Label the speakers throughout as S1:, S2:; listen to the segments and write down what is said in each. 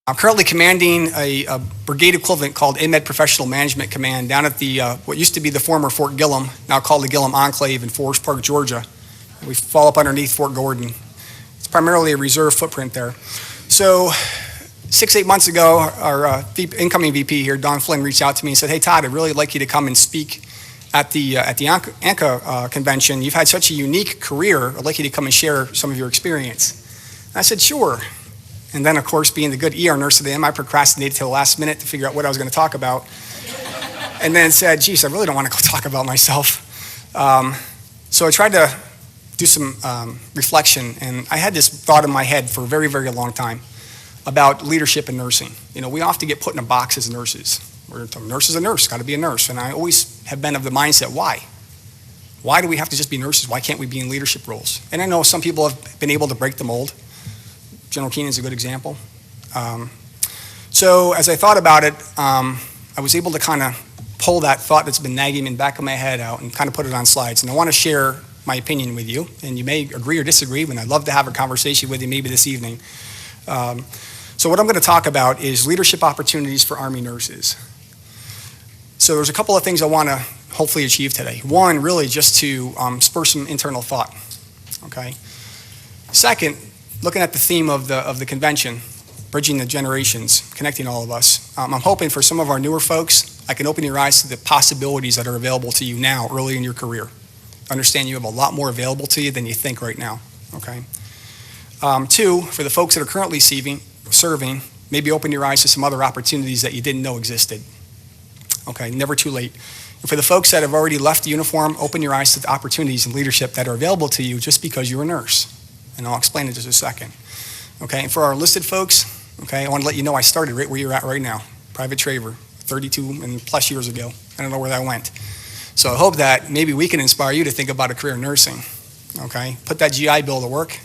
S1: I'm currently commanding a brigade equivalent called AMED Professional Management Command down at the what used to be the former Fort Gillem, now called the Gillem Enclave in Forest Park, Georgia. We fall up underneath Fort Gordon. It's primarily a reserve footprint there. So 6-8 months ago, our incoming VP here, Don Flynn, reached out to me and said, "Hey Todd, I'd really like you to come and speak at the ANCA convention. You've had such a unique career. I'd like you to come and share some of your experience." And I said, "Sure." And then, of course, being the good ER nurse that I am, I procrastinated till the last minute to figure out what I was going to talk about. And then said, "Geez, I really don't want to go talk about myself." So I tried to do some reflection, and I had this thought in my head for a very, very long time about leadership in nursing. You know, we often get put in a box as nurses. A nurse is a nurse, got to be a nurse. And I always have been of the mindset, why? Why do we have to just be nurses? Why can't we be in leadership roles? And I know some people have been able to break the mold. General Keenan's a good example. So as I thought about it, I was able to kind of pull that thought that's been nagging in the back of my head out and kind of put it on slides. And I want to share my opinion with you. And you may agree or disagree, and I'd love to have a conversation with you maybe this evening. So what I'm going to talk about is leadership opportunities for Army nurses. So there's a couple of things I want to hopefully achieve today. One, really just to spur some internal thought. Okay. Second, looking at the theme of the convention, bridging the generations, connecting all of us, I'm hoping for some of our newer folks, I can open your eyes to the possibilities that are available to you now, early in your career. Understand you have a lot more available to you than you think right now, okay? Two, for the folks that are currently serving, maybe open your eyes to some other opportunities that you didn't know existed, okay? Never too late. And for the folks that have already left the uniform, open your eyes to the opportunities and leadership that are available to you just because you're a nurse. And I'll explain in just a second. Okay, and for our enlisted folks, okay, I want to let you know I started right where you're at right now, Private Traver, 32 and plus years ago. I don't know where that went. So I hope that maybe we can inspire you to think about a career in nursing, okay? Put that GI Bill to work,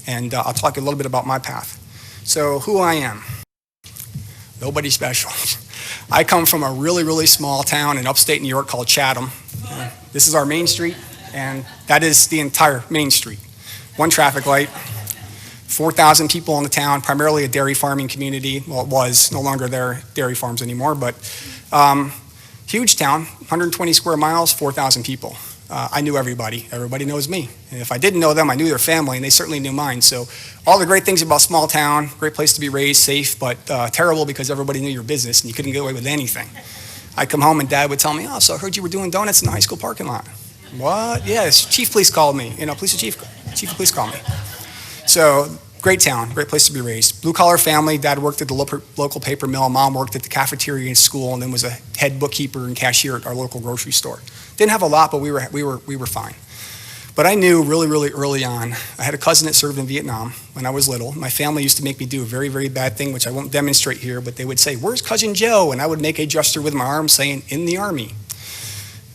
S1: and I'll talk a little bit about my path. So who I am, nobody special. I come from a really, really small town in upstate New York called Chatham. This is our main street, and that is the entire main street. One traffic light, 4,000 people in the town, primarily a dairy farming community. Well, it was, no longer there, dairy farms anymore, but huge town, 120 square miles, 4,000 people. I knew everybody. Everybody knows me. And if I didn't know them, I knew their family, and they certainly knew mine. So all the great things about small town, great place to be raised, safe, but terrible because everybody knew your business, and you couldn't get away with anything. I'd come home, and Dad would tell me, "Oh, so I heard you were doing donuts in the high school parking lot." "What?" "Yes, chief police called me. You know, police chief of police called me." So great town, great place to be raised. Blue collar family. Dad worked at the local paper mill. Mom worked at the cafeteria in school, and then was a head bookkeeper and cashier at our local grocery store. Didn't have a lot, but we were fine. But I knew really, really early on. I had a cousin that served in Vietnam when I was little. My family used to make me do a very, very bad thing, which I won't demonstrate here, but they would say, "Where's Cousin Joe?" And I would make a gesture with my arm saying, "In the Army."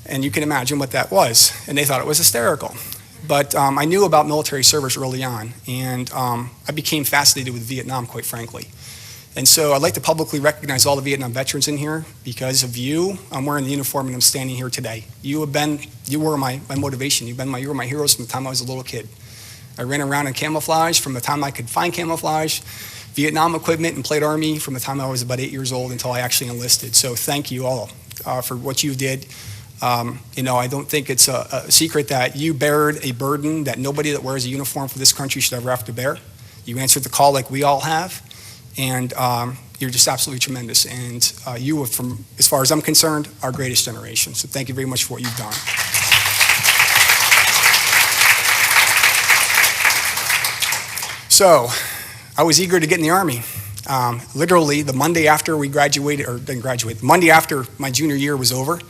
S1: And you can imagine what that was. And they thought it was hysterical. But I knew about military service early on, and I became fascinated with Vietnam, quite frankly. And so I'd like to publicly recognize all the Vietnam veterans in here. Because of you, I'm wearing the uniform and I'm standing here today. You were my motivation. You were my heroes from the time I was a little kid. I ran around in camouflage from the time I could find camouflage, Vietnam equipment, and played Army from the time I was about 8 years old until I actually enlisted. So thank you all for what you did. You know, I don't think it's a secret that you bared a burden that nobody that wears a uniform for this country should ever have to bear. You answered the call like we all have, and you're just absolutely tremendous. And you are, from as far as I'm concerned, our greatest generation. So thank you very much for what you've done. So I was eager to get in the Army. Literally the Monday after we graduated, or didn't graduate, the Monday after my junior year was over,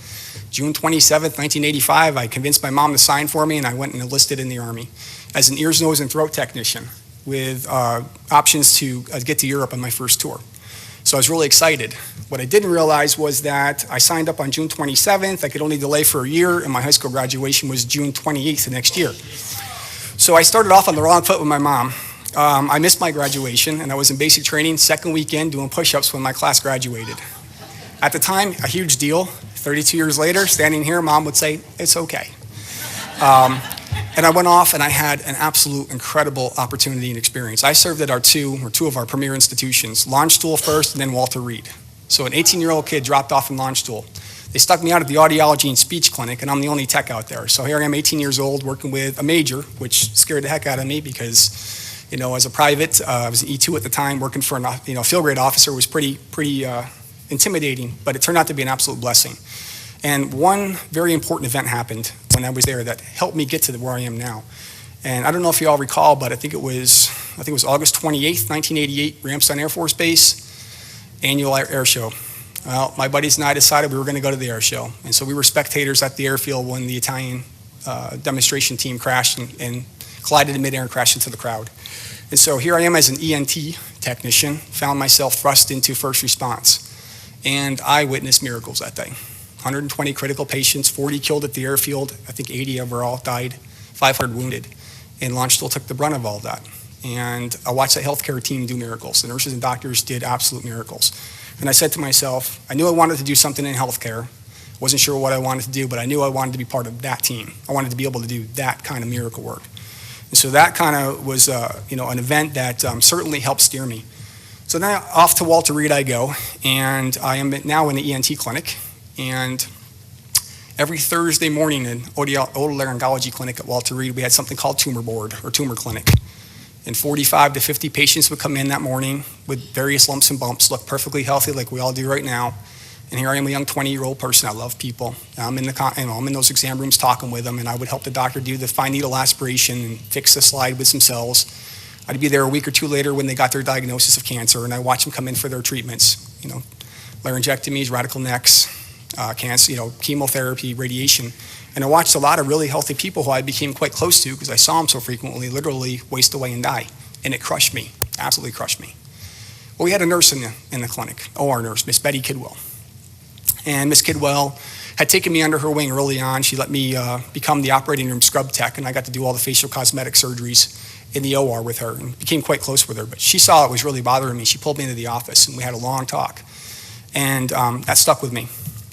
S1: June 27th, 1985, I convinced my mom to sign for me, and I went and enlisted in the Army as an ears, nose, and throat technician with options to get to Europe on my first tour. So I was really excited. What I didn't realize was that I signed up on June 27th. I could only delay for a year, and my high school graduation was June 28th the next year. So I started off on the wrong foot with my mom. I missed my graduation, and I was in basic training, second weekend, doing push-ups when my class graduated. At the time, a huge deal. 32 years later, standing here, Mom would say, "It's okay." And I went off and I had an absolute incredible opportunity and experience. I served at two of our premier institutions, Launchstool first and then Walter Reed. So an 18-year-old kid dropped off in Launchstool. They stuck me out at the audiology and speech clinic, and I'm the only tech out there. So here I am, 18 years old, working with a major, which scared the heck out of me because, as a private, I was an E2 at the time, working for a field grade officer was pretty intimidating, but it turned out to be an absolute blessing. And one very important event happened when I was there that helped me get to where I am now. And I don't know if you all recall, but I think it was August 28th, 1988, Ramstein Air Force Base, annual air show. Well, my buddies and I decided we were going to go to the air show. And so we were spectators at the airfield when the Italian demonstration team crashed and collided in midair and crashed into the crowd. And so here I am as an ENT technician, found myself thrust into first response. And I witnessed miracles that day. 120 critical patients, 40 killed at the airfield. I think 80 overall died, 500 wounded. And Launchstool took the brunt of all that. And I watched that healthcare team do miracles. The nurses and doctors did absolute miracles. And I said to myself, I knew I wanted to do something in healthcare. Wasn't sure what I wanted to do, but I knew I wanted to be part of that team. I wanted to be able to do that kind of miracle work. And so that kind of was, an event that certainly helped steer me. So now off to Walter Reed I go, and I am now in the ENT clinic. And every Thursday morning in otolaryngology clinic at Walter Reed, we had something called tumor board or tumor clinic. And 45 to 50 patients would come in that morning with various lumps and bumps, look perfectly healthy like we all do right now. And here I am, a young 20-year-old person. I love people. I'm in those exam rooms talking with them, and I would help the doctor do the fine needle aspiration and fix the slide with some cells. I'd be there a week or two later when they got their diagnosis of cancer, and I watch them come in for their treatments. Laryngectomies, radical necks, cancer, chemotherapy, radiation. And I watched a lot of really healthy people who I became quite close to because I saw them so frequently, literally waste away and die. And it crushed me, absolutely crushed me. Well, we had a nurse in the clinic, OR nurse, Miss Betty Kidwell. And Miss Kidwell had taken me under her wing early on. She let me become the operating room scrub tech, and I got to do all the facial cosmetic surgeries in the OR with her and became quite close with her. But she saw it was really bothering me. She pulled me into the office, and we had a long talk. And that stuck with me.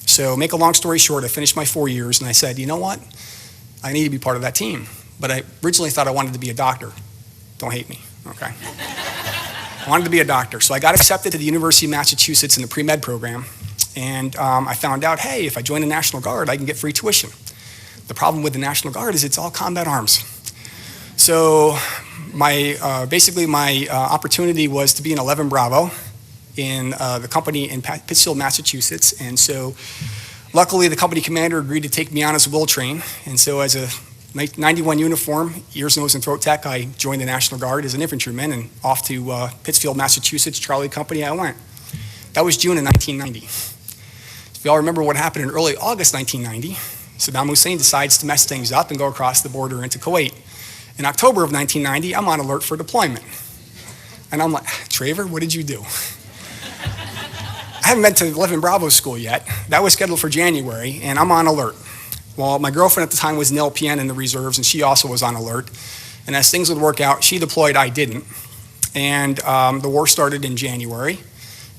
S1: So make a long story short, I finished my 4 years, and I said, you know what? I need to be part of that team. But I originally thought I wanted to be a doctor. Don't hate me, okay? I wanted to be a doctor. So I got accepted to the University of Massachusetts in the pre-med program, and I found out, hey, if I join the National Guard, I can get free tuition. The problem with the National Guard is it's all combat arms. So my opportunity was to be an 11 Bravo in the company in Pittsfield, Massachusetts. And so luckily the company commander agreed to take me on as a will train. And so as a 91 uniform, ears, nose, and throat tech, I joined the National Guard as an infantryman, and off to Pittsfield, Massachusetts, Charlie Company I went. That was June of 1990. If you all remember what happened in early August 1990, Saddam Hussein decides to mess things up and go across the border into Kuwait. In October of 1990, I'm on alert for deployment. And I'm like, Traver, what did you do? I haven't been to 11 Bravo school yet. That was scheduled for January, and I'm on alert. Well, my girlfriend at the time was an LPN in the reserves, and she also was on alert. And as things would work out, she deployed, I didn't. And the war started in January,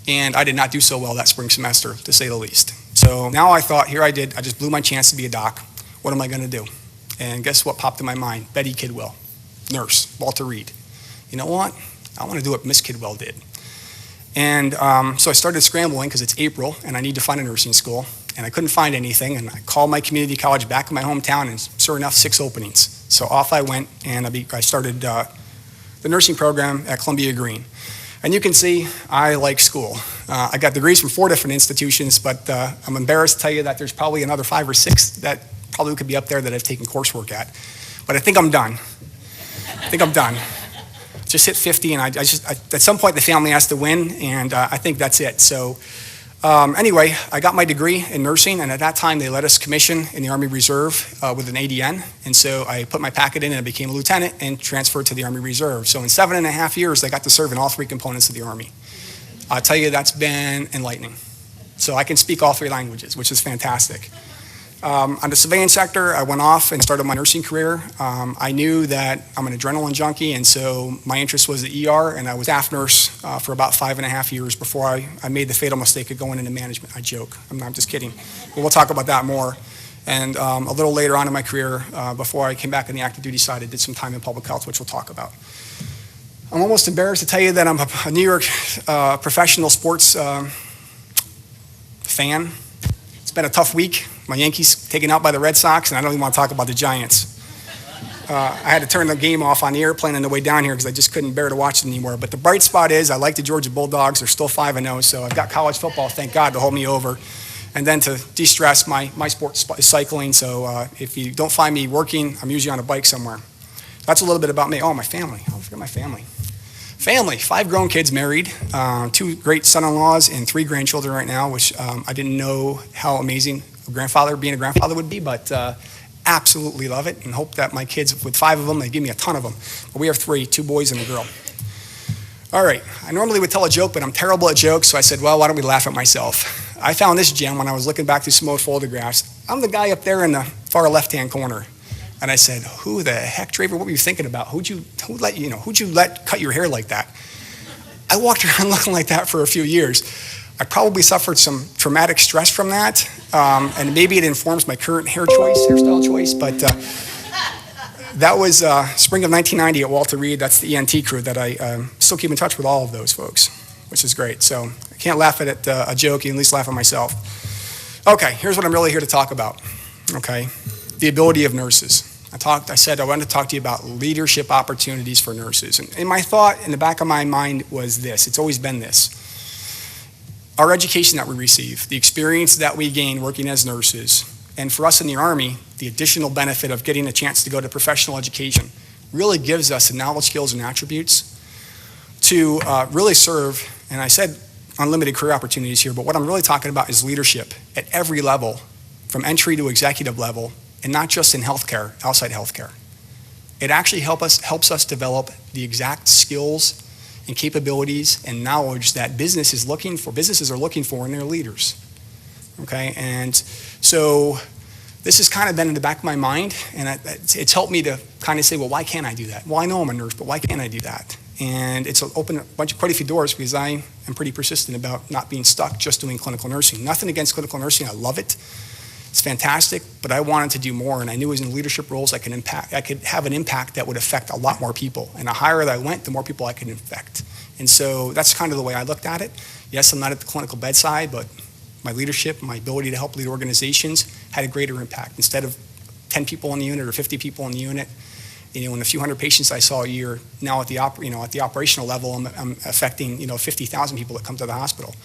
S1: and I did not do so well that spring semester, to say the least. So now I thought, here I did, I just blew my chance to be a doc. What am I going to do? And guess what popped in my mind? Betty Kidwell, nurse, Walter Reed. You know what? I want to do what Miss Kidwell did. And so I started scrambling because it's April and I need to find a nursing school. And I couldn't find anything. And I called my community college back in my hometown, and sure enough, 6 openings. So off I went, and I started the nursing program at Columbia Green. And you can see I like school. I got degrees from 4 different institutions, but I'm embarrassed to tell you that there's probably another 5 or 6 that probably could be up there that I've taken coursework at. But I think I'm done. Just hit 50, and I at some point the family has to win, and I think that's it. So anyway, I got my degree in nursing, and at that time they let us commission in the Army Reserve with an ADN, and so I put my packet in and I became a lieutenant and transferred to the Army Reserve. So in 7.5 years, I got to serve in all 3 components of the Army. I'll tell you, that's been enlightening. So I can speak all 3 languages, which is fantastic. On the civilian sector, I went off and started my nursing career. I knew that I'm an adrenaline junkie, and so my interest was the ER, and I was staff nurse for about 5.5 years before I made the fatal mistake of going into management. I joke. I'm just kidding. But we'll talk about that more. And a little later on in my career, before I came back on the active duty side, I did some time in public health, which we'll talk about. I'm almost embarrassed to tell you that I'm a New York professional sports fan. It's been a tough week. My Yankees taken out by the Red Sox, and I don't even want to talk about the Giants. I had to turn the game off on the airplane on the way down here because I just couldn't bear to watch it anymore. But the bright spot is I like the Georgia Bulldogs. They're still 5-0, so I've got college football, thank God, to hold me over. And then to de-stress, my sport is cycling, so if you don't find me working, I'm usually on a bike somewhere. That's a little bit about me. Oh, my family. I forgot my family. Family, 5 grown kids married, 2 great son-in-laws and 3 grandchildren right now, which I didn't know how amazing being a grandfather would be, but absolutely love it and hope that my kids, with 5 of them, they give me a ton of them. But we have 3, 2 boys and a girl. All right, I normally would tell a joke, but I'm terrible at jokes, so I said, well, why don't we laugh at myself? I found this gem when I was looking back through some old photographs. I'm the guy up there in the far left-hand corner. And I said, who the heck, Traver, what were you thinking about? Who'd you let cut your hair like that? I walked around looking like that for a few years. I probably suffered some traumatic stress from that, and maybe it informs my current hairstyle choice, but that was spring of 1990 at Walter Reed. That's the ENT crew that I still keep in touch with all of those folks, which is great. So I can't laugh at a joke, you can at least laugh at myself. Okay, here's what I'm really here to talk about, okay? The ability of nurses. I said I wanted to talk to you about leadership opportunities for nurses. And my thought in the back of my mind was this, it's always been this. Our education that we receive, the experience that we gain working as nurses, and for us in the Army, the additional benefit of getting a chance to go to professional education really gives us the knowledge, skills, and attributes to really serve, and I said unlimited career opportunities here, but what I'm really talking about is leadership at every level, from entry to executive level, and not just in healthcare, outside healthcare. It actually helps us develop the exact skills and capabilities and knowledge that businesses are looking for in their leaders. Okay, and so this has kind of been in the back of my mind, and it's helped me to kind of say, well, why can't I do that? Well, I know I'm a nurse, but why can't I do that? And it's opened quite a few doors because I am pretty persistent about not being stuck just doing clinical nursing. Nothing against clinical nursing, I love it. It's fantastic, but I wanted to do more, and I knew as in leadership roles I could have an impact that would affect a lot more people. And the higher that I went, the more people I could affect. And so that's kind of the way I looked at it. Yes, I'm not at the clinical bedside, but my leadership, my ability to help lead organizations had a greater impact. Instead of 10 people in the unit or 50 people in the unit, and a few hundred patients I saw a year, now at the operational level, I'm affecting 50,000 people that come to the hospital.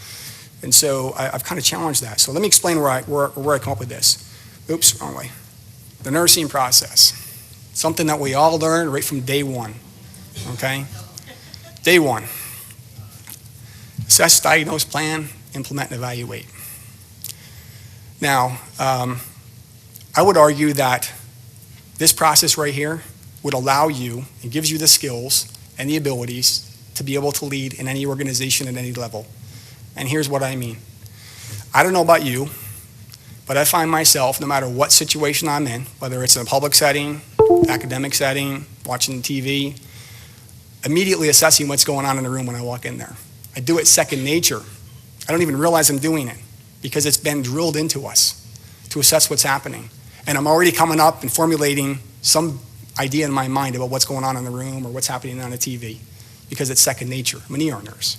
S1: And so I've kind of challenged that. So let me explain where I come up with this. Oops, wrong way. The nursing process. Something that we all learn right from day one, okay? Day one. Assess, diagnose, plan, implement, and evaluate. Now, I would argue that this process right here would allow you and gives you the skills and the abilities to be able to lead in any organization at any level. And here's what I mean. I don't know about you, but I find myself, no matter what situation I'm in, whether it's in a public setting, academic setting, watching TV, immediately assessing what's going on in the room when I walk in there. I do it second nature. I don't even realize I'm doing it because it's been drilled into us to assess what's happening. And I'm already coming up and formulating some idea in my mind about what's going on in the room or what's happening on the TV because it's second nature. I'm an ER nurse.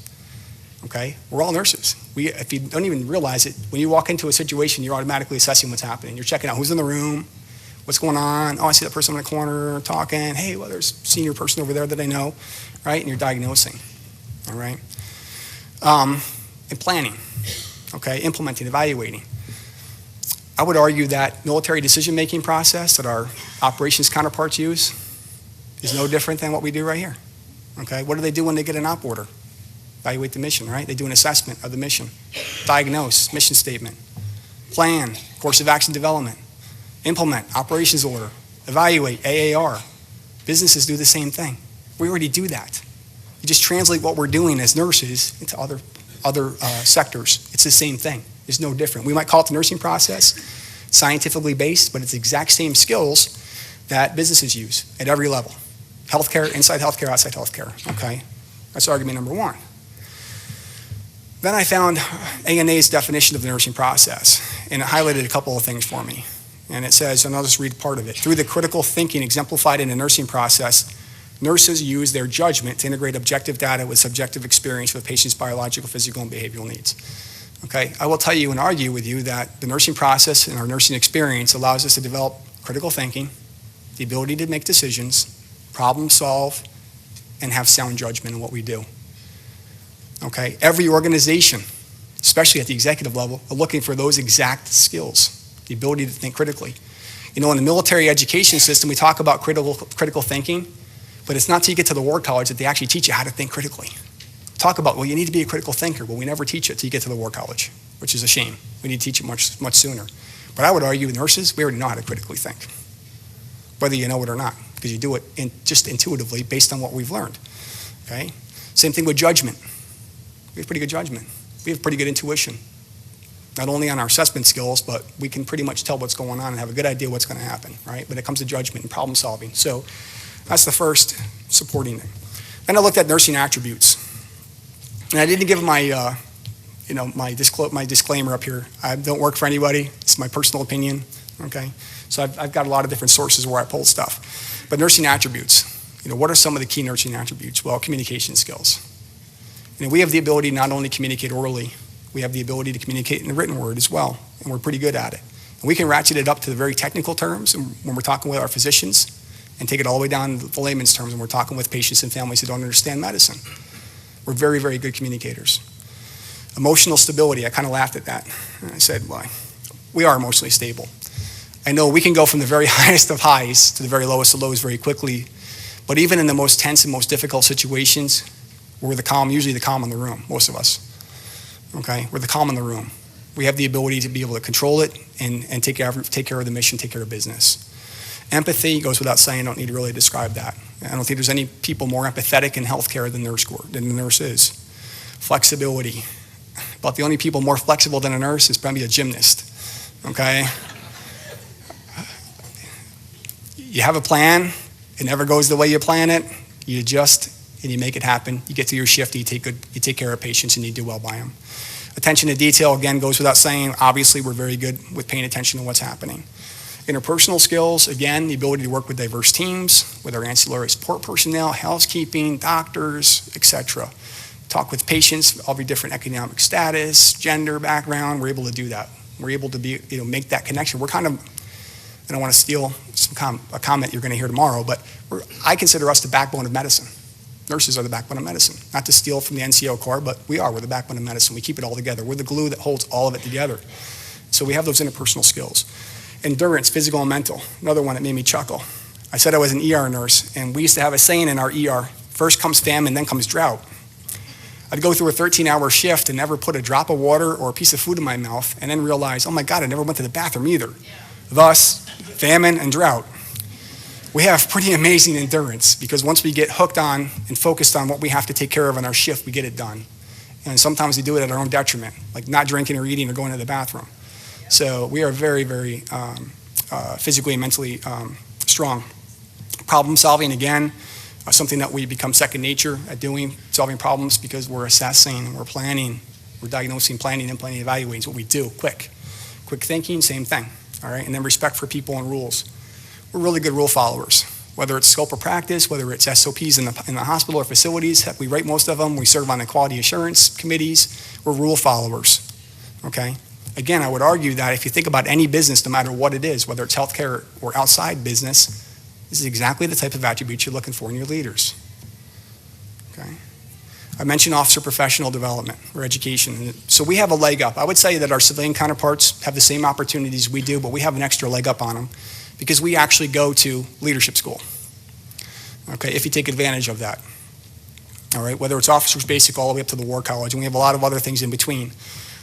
S1: Okay? We're all nurses. If you don't even realize it, when you walk into a situation, you're automatically assessing what's happening. You're checking out who's in the room, what's going on. Oh, I see that person in the corner talking. Hey, well, there's a senior person over there that I know, right? And you're diagnosing, all right? And planning, okay? Implementing, evaluating. I would argue that military decision-making process that our operations counterparts use is no different than what we do right here, okay? What do they do when they get an op order? Evaluate the mission, right? They do an assessment of the mission, diagnose, mission statement, plan, course of action development, implement, operations order, evaluate, AAR. Businesses do the same thing. We already do that. You just translate what we're doing as nurses into other sectors. It's the same thing. It's no different. We might call it the nursing process, scientifically based, but it's the exact same skills that businesses use at every level. Healthcare, inside healthcare, outside healthcare, okay? That's argument number one. Then I found ANA's definition of the nursing process, and it highlighted a couple of things for me. And it says, and I'll just read part of it, through the critical thinking exemplified in the nursing process, nurses use their judgment to integrate objective data with subjective experience with patients' biological, physical, and behavioral needs. Okay, I will tell you and argue with you that the nursing process and our nursing experience allows us to develop critical thinking, the ability to make decisions, problem solve, and have sound judgment in what we do. Okay, every organization, especially at the executive level, are looking for those exact skills, the ability to think critically. You know, in the military education system, we talk about critical thinking, but it's not until you get to the war college that they actually teach you how to think critically. Talk about, well, you need to be a critical thinker. Well, we never teach it until you get to the war college, which is a shame. We need to teach it much sooner. But I would argue nurses, we already know how to critically think, whether you know it or not, because you do it just intuitively based on what we've learned. Okay? Same thing with judgment. We have pretty good judgment. We have pretty good intuition, not only on our assessment skills, but we can pretty much tell what's going on and have a good idea what's going to happen, right? When it comes to judgment and problem solving. So that's the first supporting thing. Then I looked at nursing attributes. And I didn't give my, my disclaimer up here. I don't work for anybody. It's my personal opinion, okay? So I've got a lot of different sources where I pull stuff. But nursing attributes, what are some of the key nursing attributes? Well, communication skills. We have the ability not only to communicate orally, we have the ability to communicate in the written word as well, and we're pretty good at it. And we can ratchet it up to the very technical terms when we're talking with our physicians, and take it all the way down to the layman's terms when we're talking with patients and families who don't understand medicine. We're very, very good communicators. Emotional stability, I kind of laughed at that. And I said, well, we are emotionally stable. I know we can go from the very highest of highs to the very lowest of lows very quickly, but even in the most tense and most difficult situations, we're usually the calm in the room, most of us. Okay, we're the calm in the room. We have the ability to be able to control it and take care of the mission, take care of business. Empathy goes without saying, I don't need to really describe that. I don't think there's any people more empathetic in healthcare than the nurse is. Flexibility. About the only people more flexible than a nurse is probably a gymnast, okay? You have a plan, it never goes the way you plan it, you adjust and you make it happen. You get to your shift, you take care of patients and you do well by them. Attention to detail, again, goes without saying. Obviously, we're very good with paying attention to what's happening. Interpersonal skills, again, the ability to work with diverse teams, with our ancillary support personnel, housekeeping, doctors, etc. Talk with patients of every different economic status, gender, background. We're able to do that. We're able to make that connection. We're kind of, I don't want to steal a comment you're going to hear tomorrow, but I consider us the backbone of medicine. Nurses are the backbone of medicine. Not to steal from the NCO Corps, but we're the backbone of medicine. We keep it all together. We're the glue that holds all of it together. So we have those interpersonal skills. Endurance, physical and mental, another one that made me chuckle. I said I was an ER nurse, and we used to have a saying in our ER, first comes famine, then comes drought. I'd go through a 13-hour shift and never put a drop of water or a piece of food in my mouth, and then realize, oh my God, I never went to the bathroom either. Thus, famine and drought. We have pretty amazing endurance, because once we get hooked on and focused on what we have to take care of on our shift, we get it done. And sometimes we do it at our own detriment, like not drinking or eating or going to the bathroom. So we are very, very physically and mentally strong. Problem solving, again, something that we become second nature at doing, solving problems, because we're assessing, we're planning, we're diagnosing, planning, implementing, evaluating is what we do. Quick thinking, same thing. All right, and then respect for people and rules. We're really good rule followers, whether it's scope of practice, whether it's SOPs in the hospital or facilities. Heck, we write most of them. We serve on the quality assurance committees. We're rule followers, okay? Again, I would argue that if you think about any business, no matter what it is, whether it's healthcare or outside business, this is exactly the type of attributes you're looking for in your leaders, okay? I mentioned officer professional development or education. So we have a leg up. I would say that our civilian counterparts have the same opportunities we do, but we have an extra leg up on them because we actually go to leadership school, okay, if you take advantage of that. All right, whether it's officers basic all the way up to the war college, and we have a lot of other things in between.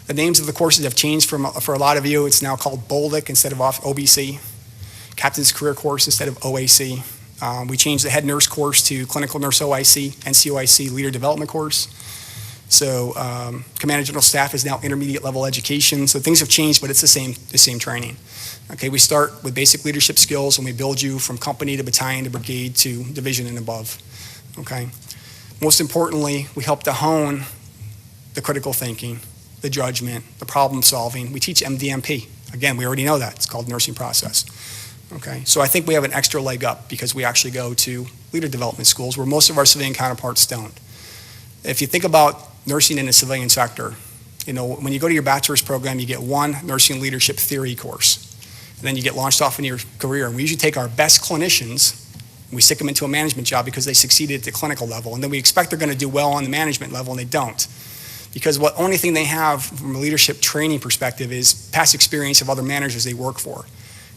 S1: The names of the courses have changed for a lot of you. It's now called BOLDIC instead of OBC, Captain's Career Course instead of OAC. We changed the head nurse course to Clinical Nurse OIC, NCOIC Leader Development Course. So Commander General Staff is now intermediate level education. So things have changed, but it's the same training. Okay, we start with basic leadership skills and we build you from company to battalion to brigade to division and above. Okay. Most importantly, we help to hone the critical thinking, the judgment, the problem solving. We teach MDMP, Again, we already know that. It's called nursing process. Okay, so I think we have an extra leg up because we actually go to leader development schools where most of our civilian counterparts don't. If you think about nursing in the civilian sector, when you go to your bachelor's program, you get one nursing leadership theory course. And then you get launched off into your career. And we usually take our best clinicians and we stick them into a management job because they succeeded at the clinical level. And then we expect they're going to do well on the management level, and they don't. Because what only thing they have from a leadership training perspective is past experience of other managers they work for.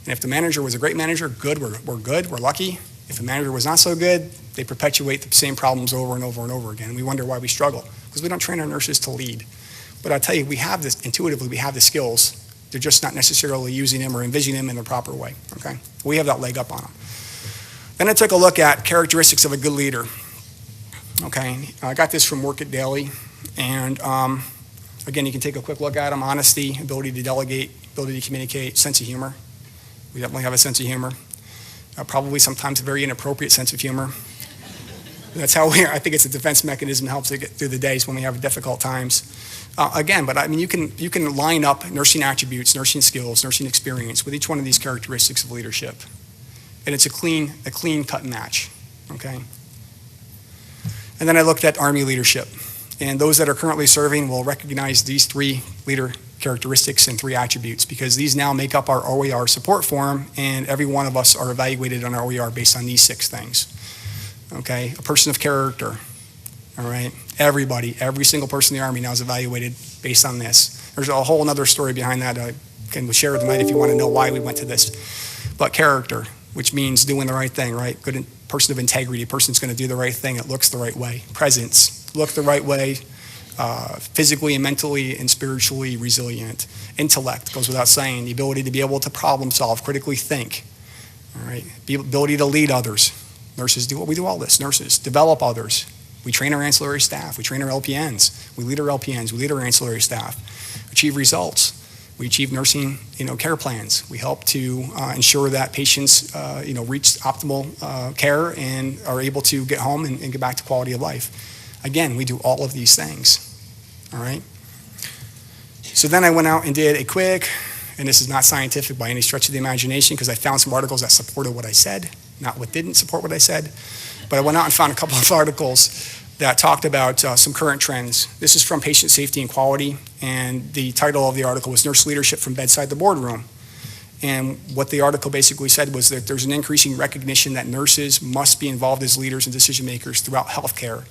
S1: And if the manager was a great manager, good, we're good, we're lucky. If the manager was not so good, they perpetuate the same problems over and over and over again. We wonder why we struggle, because we don't train our nurses to lead. But I'll tell you, we have this, intuitively, we have the skills. They're just not necessarily using them or envisioning them in the proper way, okay? We have that leg up on them. Then I took a look at characteristics of a good leader, okay? I got this from Work It Daily, and again, you can take a quick look at them. Honesty, ability to delegate, ability to communicate, sense of humor. We definitely have a sense of humor. Probably sometimes a very inappropriate sense of humor. That's how I think it's a defense mechanism that helps us get through the days when we have difficult times. Again, but I mean, you can line up nursing attributes, nursing skills, nursing experience with each one of these characteristics of leadership. And it's a clean cut match, okay? And then I looked at Army leadership. And those that are currently serving will recognize these 3 leader characteristics and 3 attributes, because these now make up our OER support form, and every one of us are evaluated on our OER based on these 6 things. Okay, a person of character, all right? Every single person in the Army now is evaluated based on this. There's a whole other story behind that I can share tonight if you want to know why we went to this. But character, which means doing the right thing, right? Good person of integrity, a person's going to do the right thing, it looks the right way. Presence, look the right way, physically and mentally and spiritually resilient. Intellect, goes without saying, the ability to be able to problem solve, critically think, all right? The ability to lead others. Nurses do we do all this, nurses. Develop others. We train our ancillary staff, we train our LPNs, we lead our LPNs, we lead our ancillary staff. Achieve results. We achieve nursing, care plans. We help to ensure that patients, reach optimal care and are able to get home and get back to quality of life. Again, we do all of these things, all right? So then I went out and did a quick, and this is not scientific by any stretch of the imagination, because I found some articles that supported what I said, not what didn't support what I said. But I went out and found a couple of articles that talked about some current trends. This is from Patient Safety and Quality, and the title of the article was Nurse Leadership from Bedside to Boardroom. And what the article basically said was that there's an increasing recognition that nurses must be involved as leaders and decision makers throughout healthcare,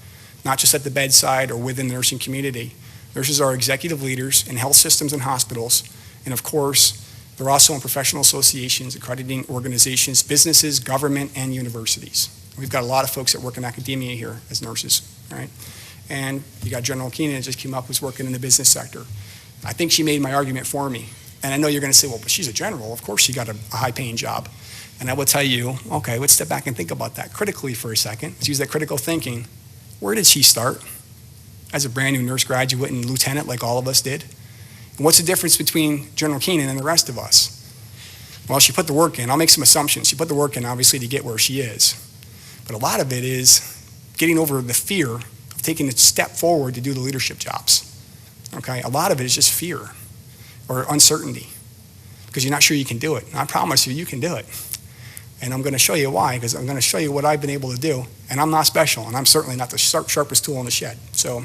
S1: not just at the bedside or within the nursing community. Nurses are executive leaders in health systems and hospitals, and of course, they're also in professional associations, accrediting organizations, businesses, government, and universities. We've got a lot of folks that work in academia here as nurses, right? And you got General Keenan that just came up, who's working in the business sector. I think she made my argument for me. And I know you're going to say, well, but she's a general. Of course she got a high-paying job. And I will tell you, okay, let's step back and think about that critically for a second. Let's use that critical thinking. Where did she start? As a brand new nurse graduate and lieutenant like all of us did. And what's the difference between General Keenan and the rest of us? Well, she put the work in. I'll make some assumptions. She put the work in, obviously, to get where she is. But a lot of it is getting over the fear of taking a step forward to do the leadership jobs. Okay, a lot of it is just fear or uncertainty because you're not sure you can do it. And I promise you, you can do it. And I'm going to show you why, because I'm going to show you what I've been able to do. And I'm not special, and I'm certainly not the sharpest tool in the shed. So,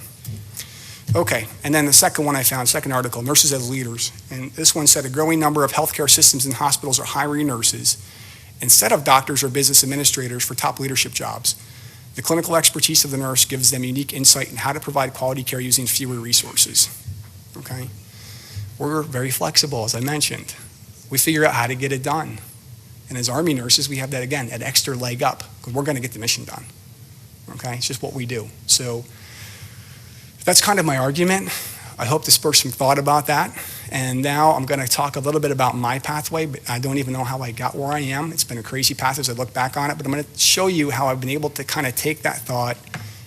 S1: okay, and then the second one I found, second article, Nurses as Leaders. And this one said a growing number of healthcare systems and hospitals are hiring nurses instead of doctors or business administrators for top leadership jobs. The clinical expertise of the nurse gives them unique insight in how to provide quality care using fewer resources, okay? We're very flexible, as I mentioned. We figure out how to get it done. And as Army nurses, we have that, again, that extra leg up, because we're going to get the mission done, okay? It's just what we do. So that's kind of my argument. I hope to spur some thought about that. And now I'm going to talk a little bit about my pathway, but I don't even know how I got where I am. It's been a crazy path as I look back on it, but I'm going to show you how I've been able to kind of take that thought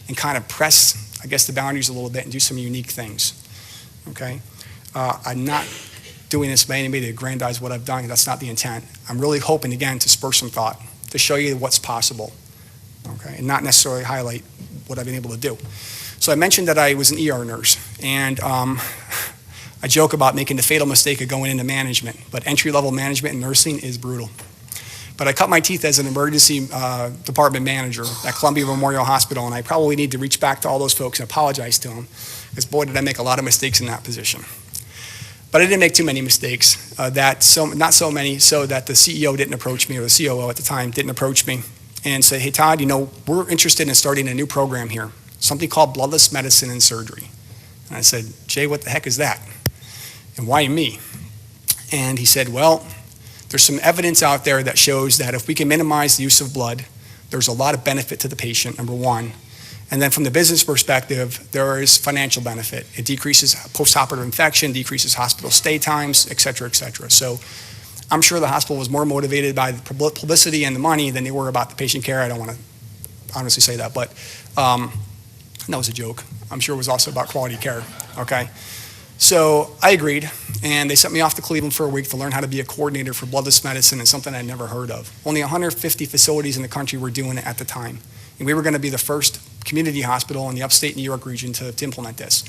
S1: and kind of press, I guess, the boundaries a little bit and do some unique things, okay? I'm not doing this by anybody to aggrandize what I've done. That's not the intent. I'm really hoping, again, to spur some thought, to show you what's possible, okay, and not necessarily highlight what I've been able to do. So I mentioned that I was an ER nurse, and I I joke about making the fatal mistake of going into management, but entry-level management in nursing is brutal. But I cut my teeth as an emergency department manager at Columbia Memorial Hospital, and I probably need to reach back to all those folks and apologize to them, because boy, did I make a lot of mistakes in that position. But I didn't make too many mistakes, not so many, so that the CEO didn't approach me, or the COO at the time didn't approach me and say, hey Todd, we're interested in starting a new program here, something called bloodless medicine and surgery. And I said, Jay, what the heck is that? And why me? And he said, well, there's some evidence out there that shows that if we can minimize the use of blood, there's a lot of benefit to the patient, number one. And then from the business perspective, there is financial benefit. It decreases post-operative infection, decreases hospital stay times, et cetera, et cetera. So I'm sure the hospital was more motivated by the publicity and the money than they were about the patient care. I don't want to honestly say that, but that was a joke. I'm sure it was also about quality care, okay? So I agreed, and they sent me off to Cleveland for a week to learn how to be a coordinator for bloodless medicine, and something I'd never heard of. Only 150 facilities in the country were doing it at the time. And we were going to be the first community hospital in the upstate New York region to implement this.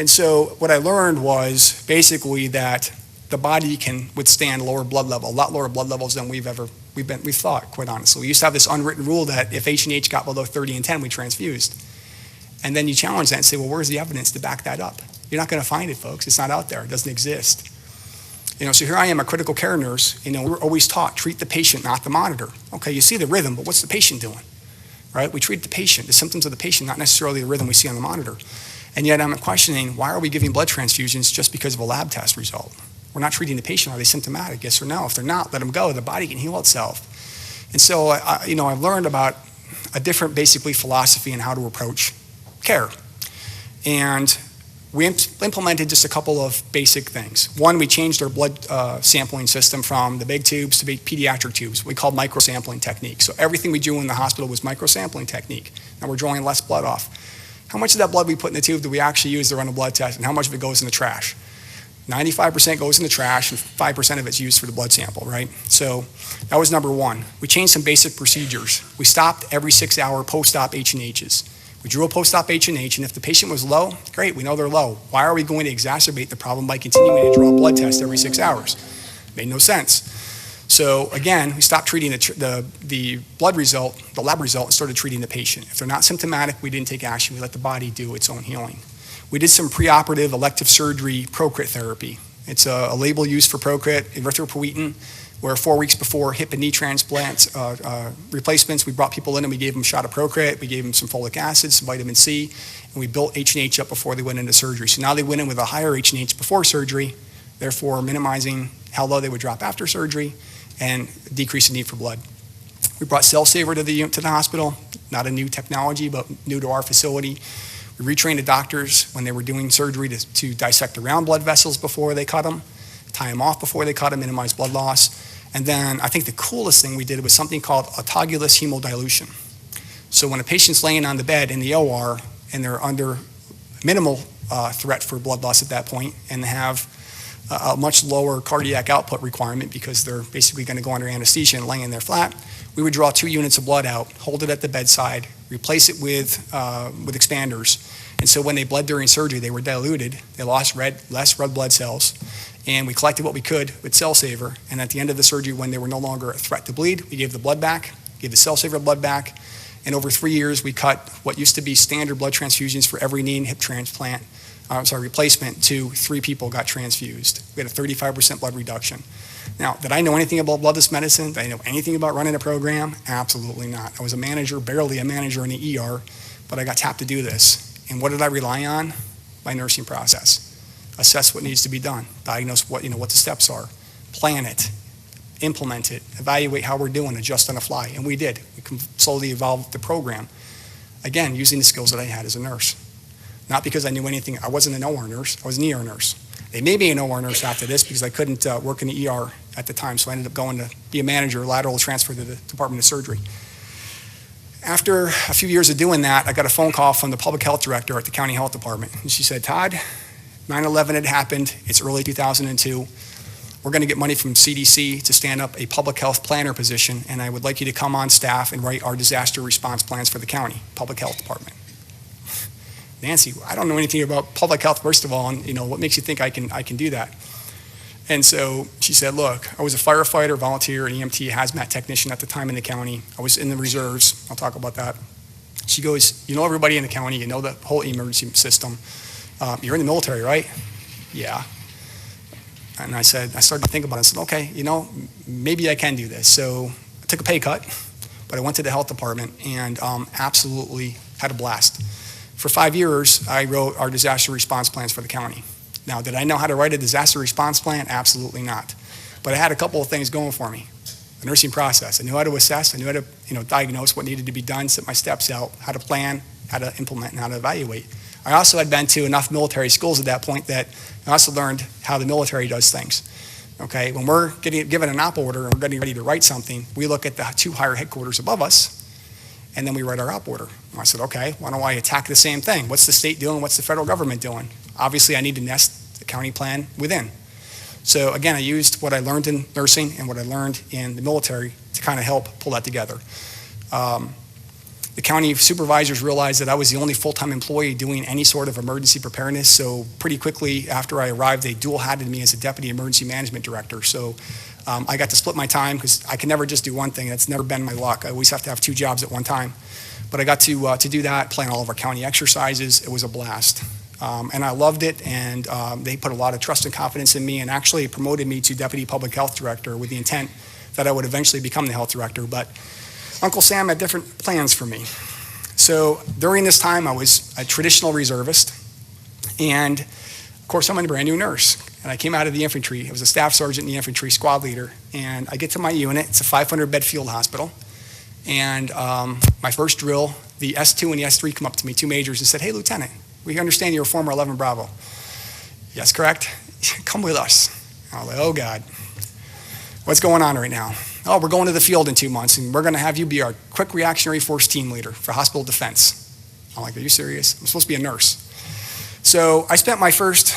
S1: And so what I learned was basically that the body can withstand lower blood level, a lot lower blood levels than we've thought, quite honestly. We used to have this unwritten rule that if H&H got below 30 and 10, we transfused. And then you challenge that and say, well, where's the evidence to back that up? You're not going to find it, folks. It's not out there. It doesn't exist. So here I am, a critical care nurse. We're always taught, treat the patient, not the monitor. Okay, you see the rhythm, but what's the patient doing? Right? We treat the patient, the symptoms of the patient, not necessarily the rhythm we see on the monitor. And yet I'm questioning, why are we giving blood transfusions just because of a lab test result? We're not treating the patient. Are they symptomatic? Yes or no? If they're not, let them go. The body can heal itself. And so, I've learned about a different, basically, philosophy in how to approach care. And we implemented just a couple of basic things. One, we changed our blood sampling system from the big tubes to pediatric tubes. We called microsampling technique. So everything we do in the hospital was microsampling technique. Now we're drawing less blood off. How much of that blood we put in the tube do we actually use to run a blood test, and how much of it goes in the trash? 95% goes in the trash, and 5% of it's used for the blood sample, right? So that was number one. We changed some basic procedures. We stopped every 6-hour post-op H&Hs. We drew a post-op H&H, and if the patient was low, great, we know they're low. Why are we going to exacerbate the problem by continuing to draw a blood test every 6 hours? Made no sense. So again, we stopped treating the blood result, the lab result, and started treating the patient. If they're not symptomatic, we didn't take action. We let the body do its own healing. We did some preoperative elective surgery procrit therapy. It's a label used for procrit, erythropoietin, where 4 weeks before hip and knee transplants, replacements, we brought people in and we gave them a shot of procrit, we gave them some folic acid, some vitamin C, and we built H&H up before they went into surgery. So now they went in with a higher H&H before surgery, therefore minimizing how low they would drop after surgery and decrease the need for blood. We brought Cell Saver to the hospital, not a new technology, but new to our facility. We retrained the doctors when they were doing surgery to dissect around blood vessels before they cut them, tie them off before they cut them, minimize blood loss. And then I think the coolest thing we did was something called autologous hemodilution. So when a patient's laying on the bed in the OR and they're under minimal threat for blood loss at that point and have a much lower cardiac output requirement because they're basically going to go under anesthesia and laying there flat, we would draw 2 units of blood out, hold it at the bedside, replace it with expanders. And so when they bled during surgery, they were diluted. They lost less red blood cells. And we collected what we could with Cell Saver. And at the end of the surgery, when they were no longer a threat to bleed, we gave the blood back, gave the Cell Saver blood back. And over 3 years, we cut what used to be standard blood transfusions for every knee and hip replacement to 3 people got transfused. We had a 35% blood reduction. Now, did I know anything about bloodless medicine? Did I know anything about running a program? Absolutely not. I was a manager, barely a manager in the ER, but I got tapped to do this. And what did I rely on? My nursing process. Assess what needs to be done, diagnose what the steps are, plan it, implement it, evaluate how we're doing, adjust on the fly, and we did. We can slowly evolve the program. Again, using the skills that I had as a nurse. Not because I knew anything, I wasn't an OR nurse, I was an ER nurse. They made me an OR nurse after this because I couldn't work in the ER at the time, so I ended up going to be a manager, lateral transfer to the Department of Surgery. After a few years of doing that, I got a phone call from the public health director at the county health department, and she said, Todd, 9/11 had happened, it's early 2002. We're going to get money from CDC to stand up a public health planner position, and I would like you to come on staff and write our disaster response plans for the county public health department. Nancy, I don't know anything about public health, first of all, and what makes you think I can do that? And so she said, look, I was a firefighter, volunteer, an EMT, hazmat technician at the time in the county. I was in the reserves. I'll talk about that. She goes, you know everybody in the county, you know the whole emergency system. You're in the military, right? Yeah. And I started to think about it. I said, okay, maybe I can do this. So I took a pay cut, but I went to the health department and absolutely had a blast. For 5 years, I wrote our disaster response plans for the county. Now, did I know how to write a disaster response plan? Absolutely not. But I had a couple of things going for me. The nursing process. I knew how to assess. I knew how to diagnose what needed to be done, set my steps out, how to plan, how to implement, and how to evaluate. I also had been to enough military schools at that point that I also learned how the military does things. Okay, when we're given an op order and we're getting ready to write something, we look at the 2 higher headquarters above us, and then we write our op order. And I said, okay, why don't I attack the same thing? What's the state doing? What's the federal government doing? Obviously, I need to nest the county plan within. So again, I used what I learned in nursing and what I learned in the military to kind of help pull that together. The county supervisors realized that I was the only full-time employee doing any sort of emergency preparedness, so pretty quickly after I arrived, they dual-hatted me as a deputy emergency management director. So I got to split my time because I can never just do one thing. That's never been my luck. I always have to have 2 jobs at one time. But I got to do that, plan all of our county exercises. It was a blast. And I loved it, and they put a lot of trust and confidence in me and actually promoted me to deputy public health director with the intent that I would eventually become the health director. But Uncle Sam had different plans for me. So during this time, I was a traditional reservist, and of course, I'm a brand new nurse. And I came out of the infantry. I was a staff sergeant in the infantry, squad leader. And I get to my unit. It's a 500-bed field hospital. And my first drill, the S2 and the S3 come up to me, 2 majors, and said, hey, Lieutenant, we understand you're a former 11 Bravo. Yes, correct? Come with us. I was like, oh, God. What's going on right now? Oh, we're going to the field in 2 months, and we're going to have you be our quick reactionary force team leader for hospital defense. I'm like, are you serious? I'm supposed to be a nurse. So I spent my first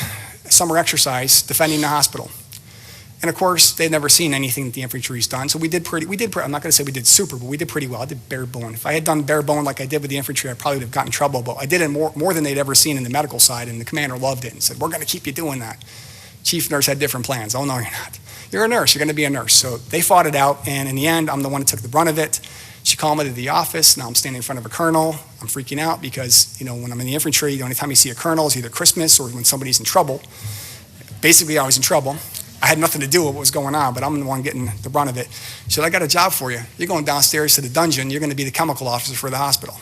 S1: summer exercise defending the hospital. And of course, they'd never seen anything that the infantry's done. So we did pretty, I'm not going to say we did super, but we did pretty well. I did bare bone. If I had done bare bone like I did with the infantry, I probably would have gotten in trouble. But I did it more than they'd ever seen in the medical side. And the commander loved it and said, we're going to keep you doing that. Chief nurse had different plans. Oh, no, you're not. You're a nurse. You're going to be a nurse. So they fought it out. And in the end, I'm the one that took the brunt of it. She called me to the office. Now I'm standing in front of a colonel. I'm freaking out because, when I'm in the infantry, the only time you see a colonel is either Christmas or when somebody's in trouble. Basically, I was in trouble. I had nothing to do with what was going on, but I'm the one getting the brunt of it. She said, I got a job for you. You're going downstairs to the dungeon. You're going to be the chemical officer for the hospital.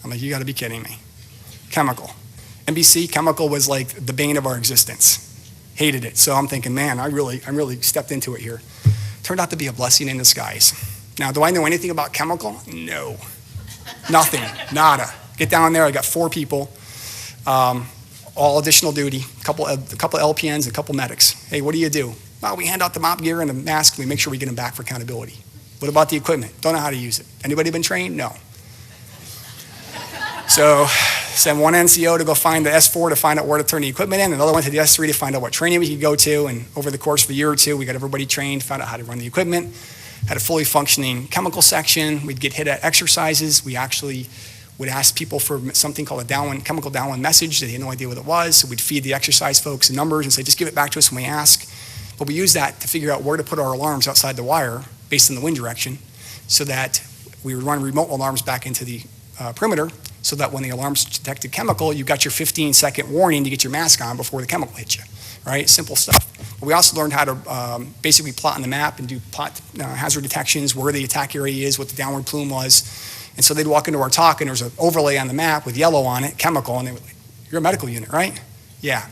S1: I'm like, you got to be kidding me. Chemical. NBC, chemical was like the bane of our existence. Hated it. So I'm thinking, man, I really stepped into it here. Turned out to be a blessing in disguise. Now, do I know anything about chemical? No. Nothing. Nada. Get down there. I got 4 people. All additional duty, a couple LPNs, a couple medics. Hey, what do you do? Well, we hand out the mop gear and the mask, and we make sure we get them back for accountability. What about the equipment? Don't know how to use it. Anybody been trained? No. So send one NCO to go find the S4 to find out where to turn the equipment in, another one to the S3 to find out what training we could go to, and over the course of a year or 2, we got everybody trained, found out how to run the equipment, had a fully functioning chemical section. We'd get hit at exercises. We actually would ask people for something called a chemical downwind message. They had no idea what it was, so we'd feed the exercise folks numbers and say, just give it back to us when we ask. But we use that to figure out where to put our alarms outside the wire based on the wind direction so that we would run remote alarms back into the perimeter so that when the alarms detected chemical, you got your 15-second warning to get your mask on before the chemical hit you, right? Simple stuff. But we also learned how to basically plot on the map and do hazard detections, where the attack area is, what the downward plume was. And so they'd walk into our talk, and there was an overlay on the map with yellow on it, chemical, and they were like, you're a medical unit, right? Yeah.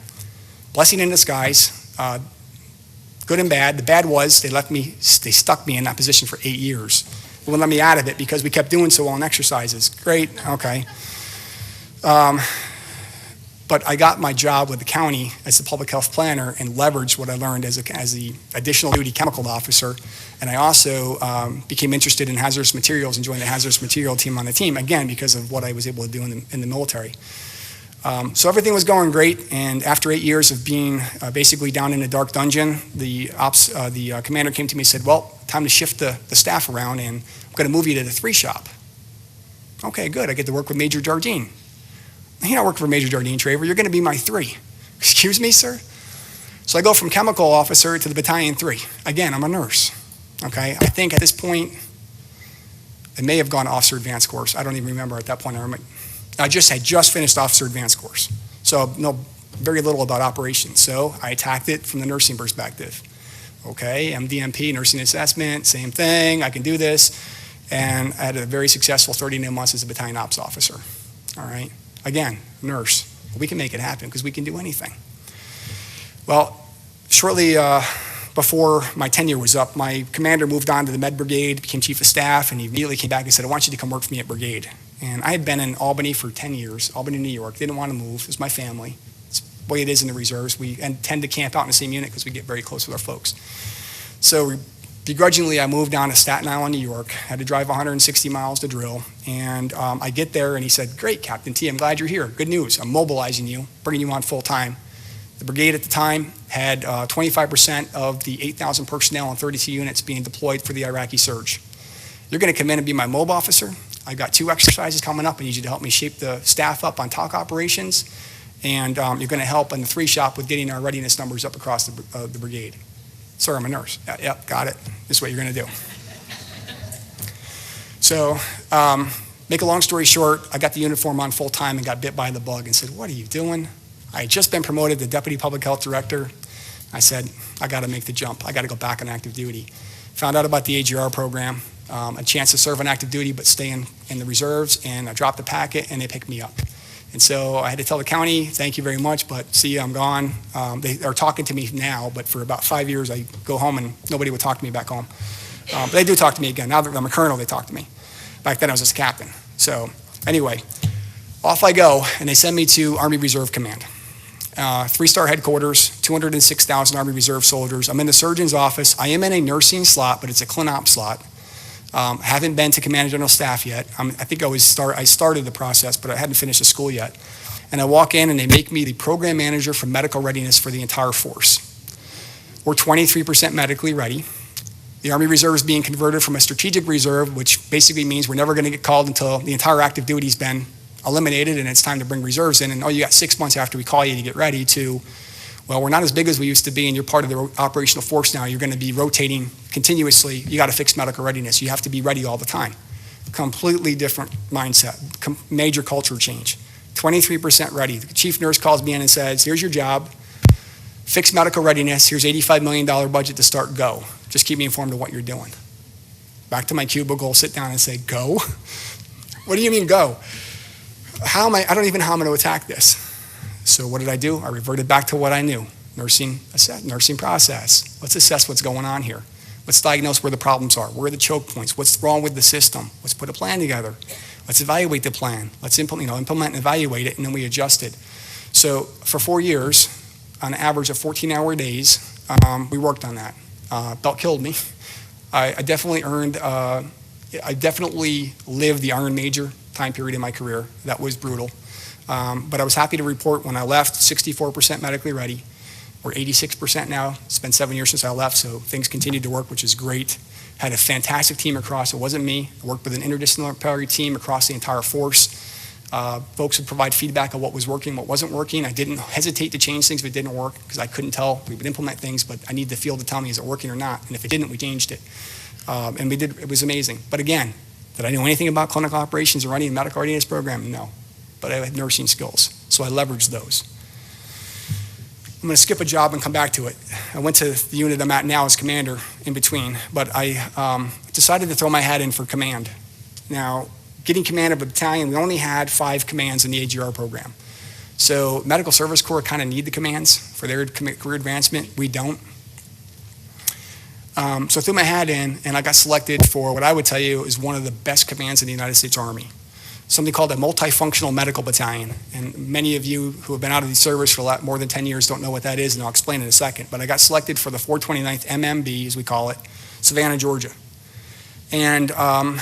S1: Blessing in disguise, good and bad. The bad was they stuck me in that position for 8 years. They wouldn't let me out of it because we kept doing so well in exercises. Great, okay. But I got my job with the county as the public health planner and leveraged what I learned as the additional duty chemical officer. And I also became interested in hazardous materials and joined the hazardous material team on the team, again, because of what I was able to do in the military. So everything was going great, and after 8 years of being basically down in a dark dungeon, the commander came to me and said, well, time to shift the staff around, and I'm going to move you to the 3 shop. Okay, good. I get to work with Major Jardine. You're not working for Major Jardine Traver. You're going to be my 3. Excuse me, sir? So I go from chemical officer to the battalion 3. Again, I'm a nurse. Okay? I think at this point, I may have gone officer advanced course. I don't even remember at that point. I had just finished officer advanced course. So know very little about operations. So I attacked it from the nursing perspective. Okay, MDMP, nursing assessment, same thing. I can do this. And I had a very successful 39 months as a battalion ops officer. All right? Again, nurse. We can make it happen because we can do anything. Well, shortly before my tenure was up, my commander moved on to the Med Brigade, became chief of staff, and he immediately came back and said, I want you to come work for me at Brigade. And I had been in Albany for 10 years, Albany, New York. Didn't want to move. It was my family. It's the way it is in the reserves. We tend to camp out in the same unit because we get very close with our folks. So begrudgingly, I moved down to Staten Island, New York. Had to drive 160 miles to drill. And I get there, and he said, great, Captain T, I'm glad you're here. Good news. I'm mobilizing you, bringing you on full time. The brigade at the time had 25% of the 8,000 personnel and 32 units being deployed for the Iraqi surge. You're going to come in and be my MOB officer. I've got 2 exercises coming up. I need you to help me shape the staff up on TOC operations. And you're going to help in the 3 shop with getting our readiness numbers up across the brigade. Sir, I'm a nurse. Yep, got it. This is what you're going to do. So, make a long story short, I got the uniform on full time and got bit by the bug and said, what are you doing? I had just been promoted to Deputy Public Health Director. I said, I got to make the jump. I got to go back on active duty. Found out about the AGR program, a chance to serve on active duty but stay in the reserves, and I dropped the packet and they picked me up. And so I had to tell the county, thank you very much, but see, I'm gone. They are talking to me now, but for about 5 years I go home and nobody would talk to me back home. But they do talk to me again. Now that I'm a colonel, they talk to me. Back then I was just a captain. So anyway, off I go, and they send me to Army Reserve Command. 3-star headquarters, 206,000 Army Reserve soldiers. I'm in the surgeon's office. I am in a nursing slot, but it's a ClinOps slot. Haven't been to Command General Staff yet. I think I started the process, but I hadn't finished the school yet. And I walk in and they make me the program manager for medical readiness for the entire force. We're 23% medically ready. The Army Reserve is being converted from a strategic reserve, which basically means we're never going to get called until the entire active duty's been eliminated and it's time to bring reserves in. And you got 6 months after we call you to get ready to, well, we're not as big as we used to be and you're part of the operational force now. You're going to be rotating continuously. You got to fix medical readiness. You have to be ready all the time. Completely different mindset, major culture change. 23% ready. The chief nurse calls me in and says, here's your job. Fix medical readiness. Here's $85 million budget to start, go. Just keep me informed of what you're doing. Back to my cubicle, sit down and say, go? What do you mean go? I don't even know how I'm going to attack this. So what did I do? I reverted back to what I knew. Nursing process. Let's assess what's going on here. Let's diagnose where the problems are. Where are the choke points? What's wrong with the system? Let's put a plan together. Let's evaluate the plan. Let's implement and evaluate it, and then we adjust it. So for 4 years, on an average of 14-hour days, we worked on that. Belt killed me. I definitely lived the Iron Major time period in my career. That was brutal. But I was happy to report when I left, 64% medically ready. We're 86% now. It's been 7 years since I left, so things continued to work, which is great. Had a fantastic team across. It wasn't me. I worked with an interdisciplinary team across the entire force. Folks would provide feedback on what was working, what wasn't working. I didn't hesitate to change things if it didn't work because I couldn't tell. We would implement things, but I need the field to tell me is it working or not. And if it didn't, we changed it. And we did. It was amazing. But again, did I know anything about clinical operations or running a medical readiness program? No. But I had nursing skills, so I leveraged those. I'm going to skip a job and come back to it. I went to the unit I'm at now as commander in between, but I decided to throw my hat in for command. Now, getting command of a battalion, we only had 5 commands in the AGR program. So Medical Service Corps kind of need the commands for their career advancement. We don't. So I threw my hat in, and I got selected for what I would tell you is one of the best commands in the United States Army. Something called a multifunctional medical battalion. And many of you who have been out of the service for a lot more than 10 years don't know what that is, and I'll explain in a second. But I got selected for the 429th MMB, as we call it, Savannah, Georgia. And I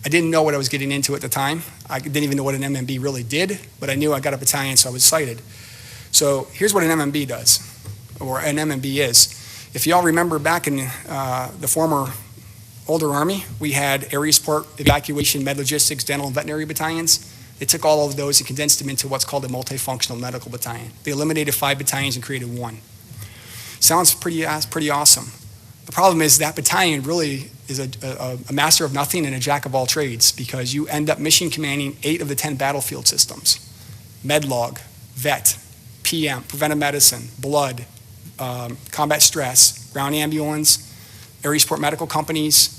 S1: didn't know what I was getting into at the time. I didn't even know what an MMB really did, but I knew I got a battalion, so I was excited. So here's what an MMB does, or an MMB is. If y'all remember back in the former older Army, we had area support, evacuation, med logistics, dental, and veterinary battalions. They took all of those and condensed them into what's called a multifunctional medical battalion. They eliminated 5 battalions and created 1. Sounds pretty awesome. The problem is that battalion really is a master of nothing and a jack of all trades, because you end up mission commanding 8 of the 10 battlefield systems: MedLog, Vet, PM, preventive medicine, blood, combat stress, ground ambulance, area support medical companies.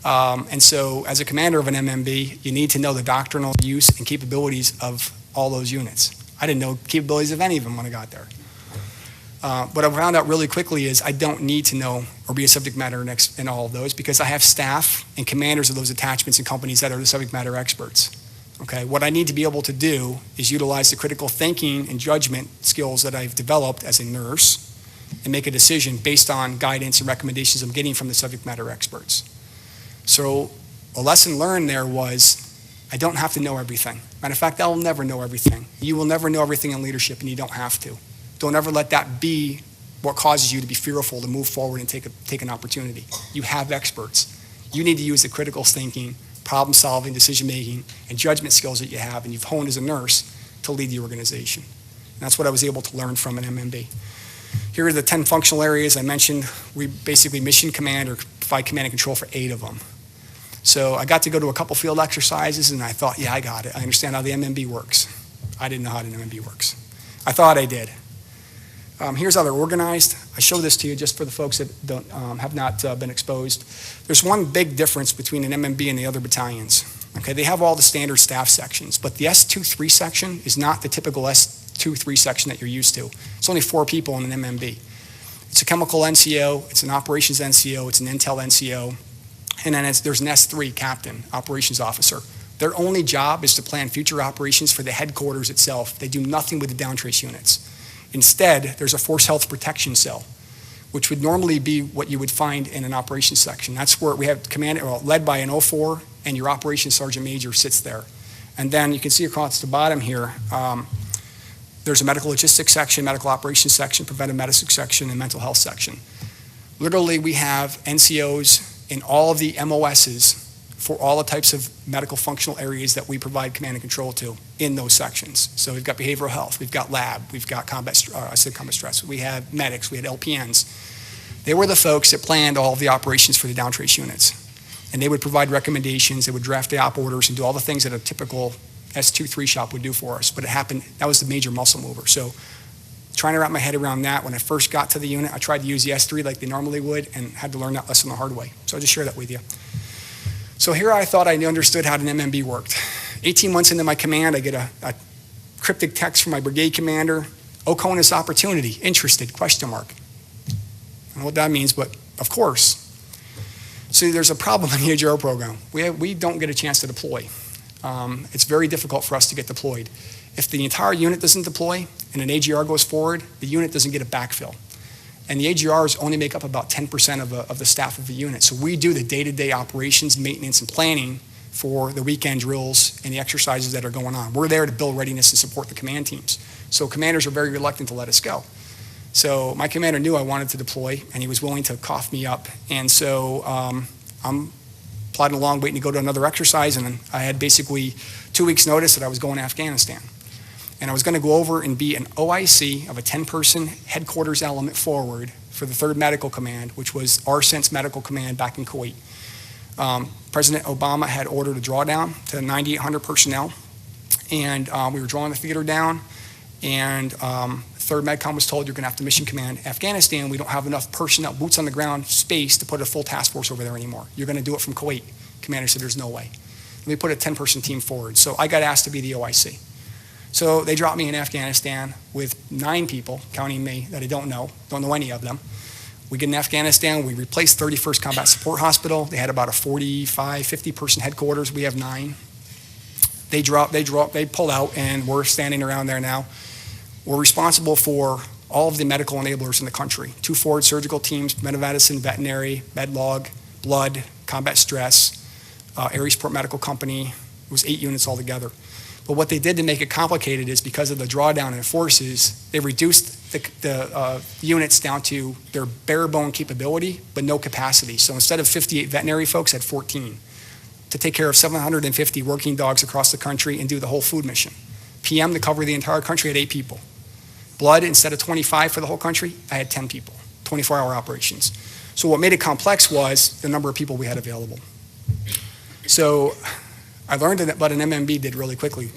S1: And so as a commander of an MMB, you need to know the doctrinal use and capabilities of all those units. I didn't know capabilities of any of them when I got there. What I found out really quickly is I don't need to know or be a subject matter in all of those, because I have staff and commanders of those attachments and companies that are the subject matter experts. Okay, what I need to be able to do is utilize the critical thinking and judgment skills that I've developed as a nurse and make a decision based on guidance and recommendations I'm getting from the subject matter experts. So a lesson learned there was I don't have to know everything. Matter of fact, I'll never know everything. You will never know everything in leadership, and you don't have to. Don't ever let that be what causes you to be fearful to move forward and take an opportunity. You have experts. You need to use the critical thinking, problem solving, decision making, and judgment skills that you have and you've honed as a nurse to lead the organization. And that's what I was able to learn from an MMB. Here are the 10 functional areas I mentioned. We basically mission command or provide command and control for 8 of them. So I got to go to a couple field exercises and I thought, yeah, I got it. I understand how the MMB works. I didn't know how the MMB works. I thought I did. Here's how they're organized. I show this to you just for the folks that have not been exposed. There's one big difference between an MMB and the other battalions. Okay, they have all the standard staff sections, but the S23 section is not the typical S23 section that you're used to. It's only 4 people in an MMB. It's a chemical NCO, it's an operations NCO, it's an intel NCO, and then there's an S3 captain, operations officer. Their only job is to plan future operations for the headquarters itself. They do nothing with the downtrace units. Instead, there's a force health protection cell, which would normally be what you would find in an operations section. That's where we have led by an 04, and your operations sergeant major sits there. And then you can see across the bottom here, there's a medical logistics section, medical operations section, preventive medicine section, and mental health section. Literally, we have NCOs in all of the MOSs for all the types of medical functional areas that we provide command and control to in those sections. So we've got behavioral health, we've got lab, we've got combat stress, we have medics, we had LPNs. They were the folks that planned all of the operations for the downtrace units. And they would provide recommendations, they would draft the op orders and do all the things that a typical S23 shop would do for us. But it happened, that was the major muscle mover. So trying to wrap my head around that, when I first got to the unit, I tried to use the S3 like they normally would and had to learn that lesson the hard way. So I'll just share that with you. So here I thought I understood how an MMB worked. 18 months into my command, I get a cryptic text from my brigade commander, OCONUS opportunity, interested, question mark. I don't know what that means, but of course. So there's a problem in the AGR program. We don't get a chance to deploy. It's very difficult for us to get deployed. If the entire unit doesn't deploy and an AGR goes forward, the unit doesn't get a backfill. And the AGRs only make up about 10% of the staff of the unit. So we do the day-to-day operations, maintenance, and planning for the weekend drills and the exercises that are going on. We're there to build readiness and support the command teams. So commanders are very reluctant to let us go. So my commander knew I wanted to deploy, and he was willing to cough me up. And so I'm plodding along, waiting to go to another exercise, and I had basically 2 weeks' notice that I was going to Afghanistan. And I was going to go over and be an OIC of a 10-person headquarters element forward for the 3rd Medical Command, which was ARCENT's medical command back in Kuwait. President Obama had ordered a drawdown to 9,800 personnel, and we were drawing the theater down, and 3rd MedCom was told, you're going to have to mission command Afghanistan. We don't have enough personnel, boots on the ground space to put a full task force over there anymore. You're going to do it from Kuwait. Commander said, there's no way. Let me put a 10-person team forward. So I got asked to be the OIC. So they dropped me in Afghanistan with 9 people, counting me, that I don't know any of them. We get in Afghanistan, we replaced 31st Combat Support Hospital. They had about a 45, 50-person headquarters. We have 9. They pull out, and we're standing around there now. We're responsible for all of the medical enablers in the country. 2 forward surgical teams, medicine, veterinary, medlog, blood, combat stress, area support medical company. It was 8 units altogether. But what they did to make it complicated is because of the drawdown in forces, they reduced the units down to their bare bone capability, but no capacity. So instead of 58 veterinary folks, had 14. to take care of 750 working dogs across the country and do the whole food mission. PM to cover the entire country at 8 people. Blood, instead of 25 for the whole country, I had 10 people, 24-hour operations. So what made it complex was the number of people we had available. So I learned what an MMB did really quickly.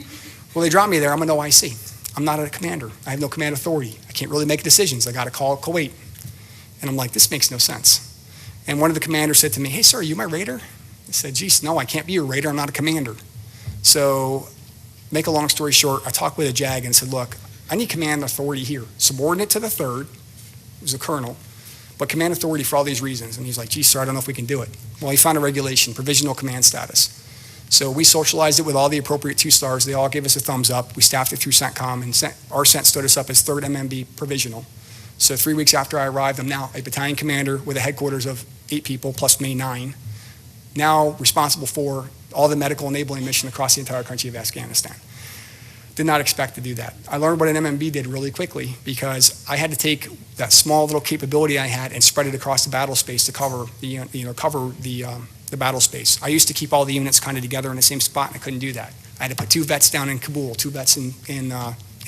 S1: Well, they dropped me there. I'm an OIC. I'm not a commander. I have no command authority. I can't really make decisions. I got to call Kuwait. And I'm like, this makes no sense. And one of the commanders said to me, hey, sir, are you my raider? I said, geez, no, I can't be your raider. I'm not a commander. So make a long story short, I talked with a JAG and said, look, I need command authority here. Subordinate to the third, who's a colonel, but command authority for all these reasons. And he's like, geez, sir, I don't know if we can do it. Well, he found a regulation, provisional command status. So we socialized it with all the appropriate 2-stars. They all gave us a thumbs up. We staffed it through CENTCOM, and our CENT stood us up as 3rd MMB provisional. So 3 weeks after I arrived, I'm now a battalion commander with a headquarters of 8 people, plus me 9, now responsible for all the medical enabling mission across the entire country of Afghanistan. Did not expect to do that. I learned what an MMB did really quickly because I had to take that small little capability I had and spread it across the battle space to cover the battle space. I used to keep all the units kind of together in the same spot, and I couldn't do that. I had to put 2 vets down in Kabul, 2 vets in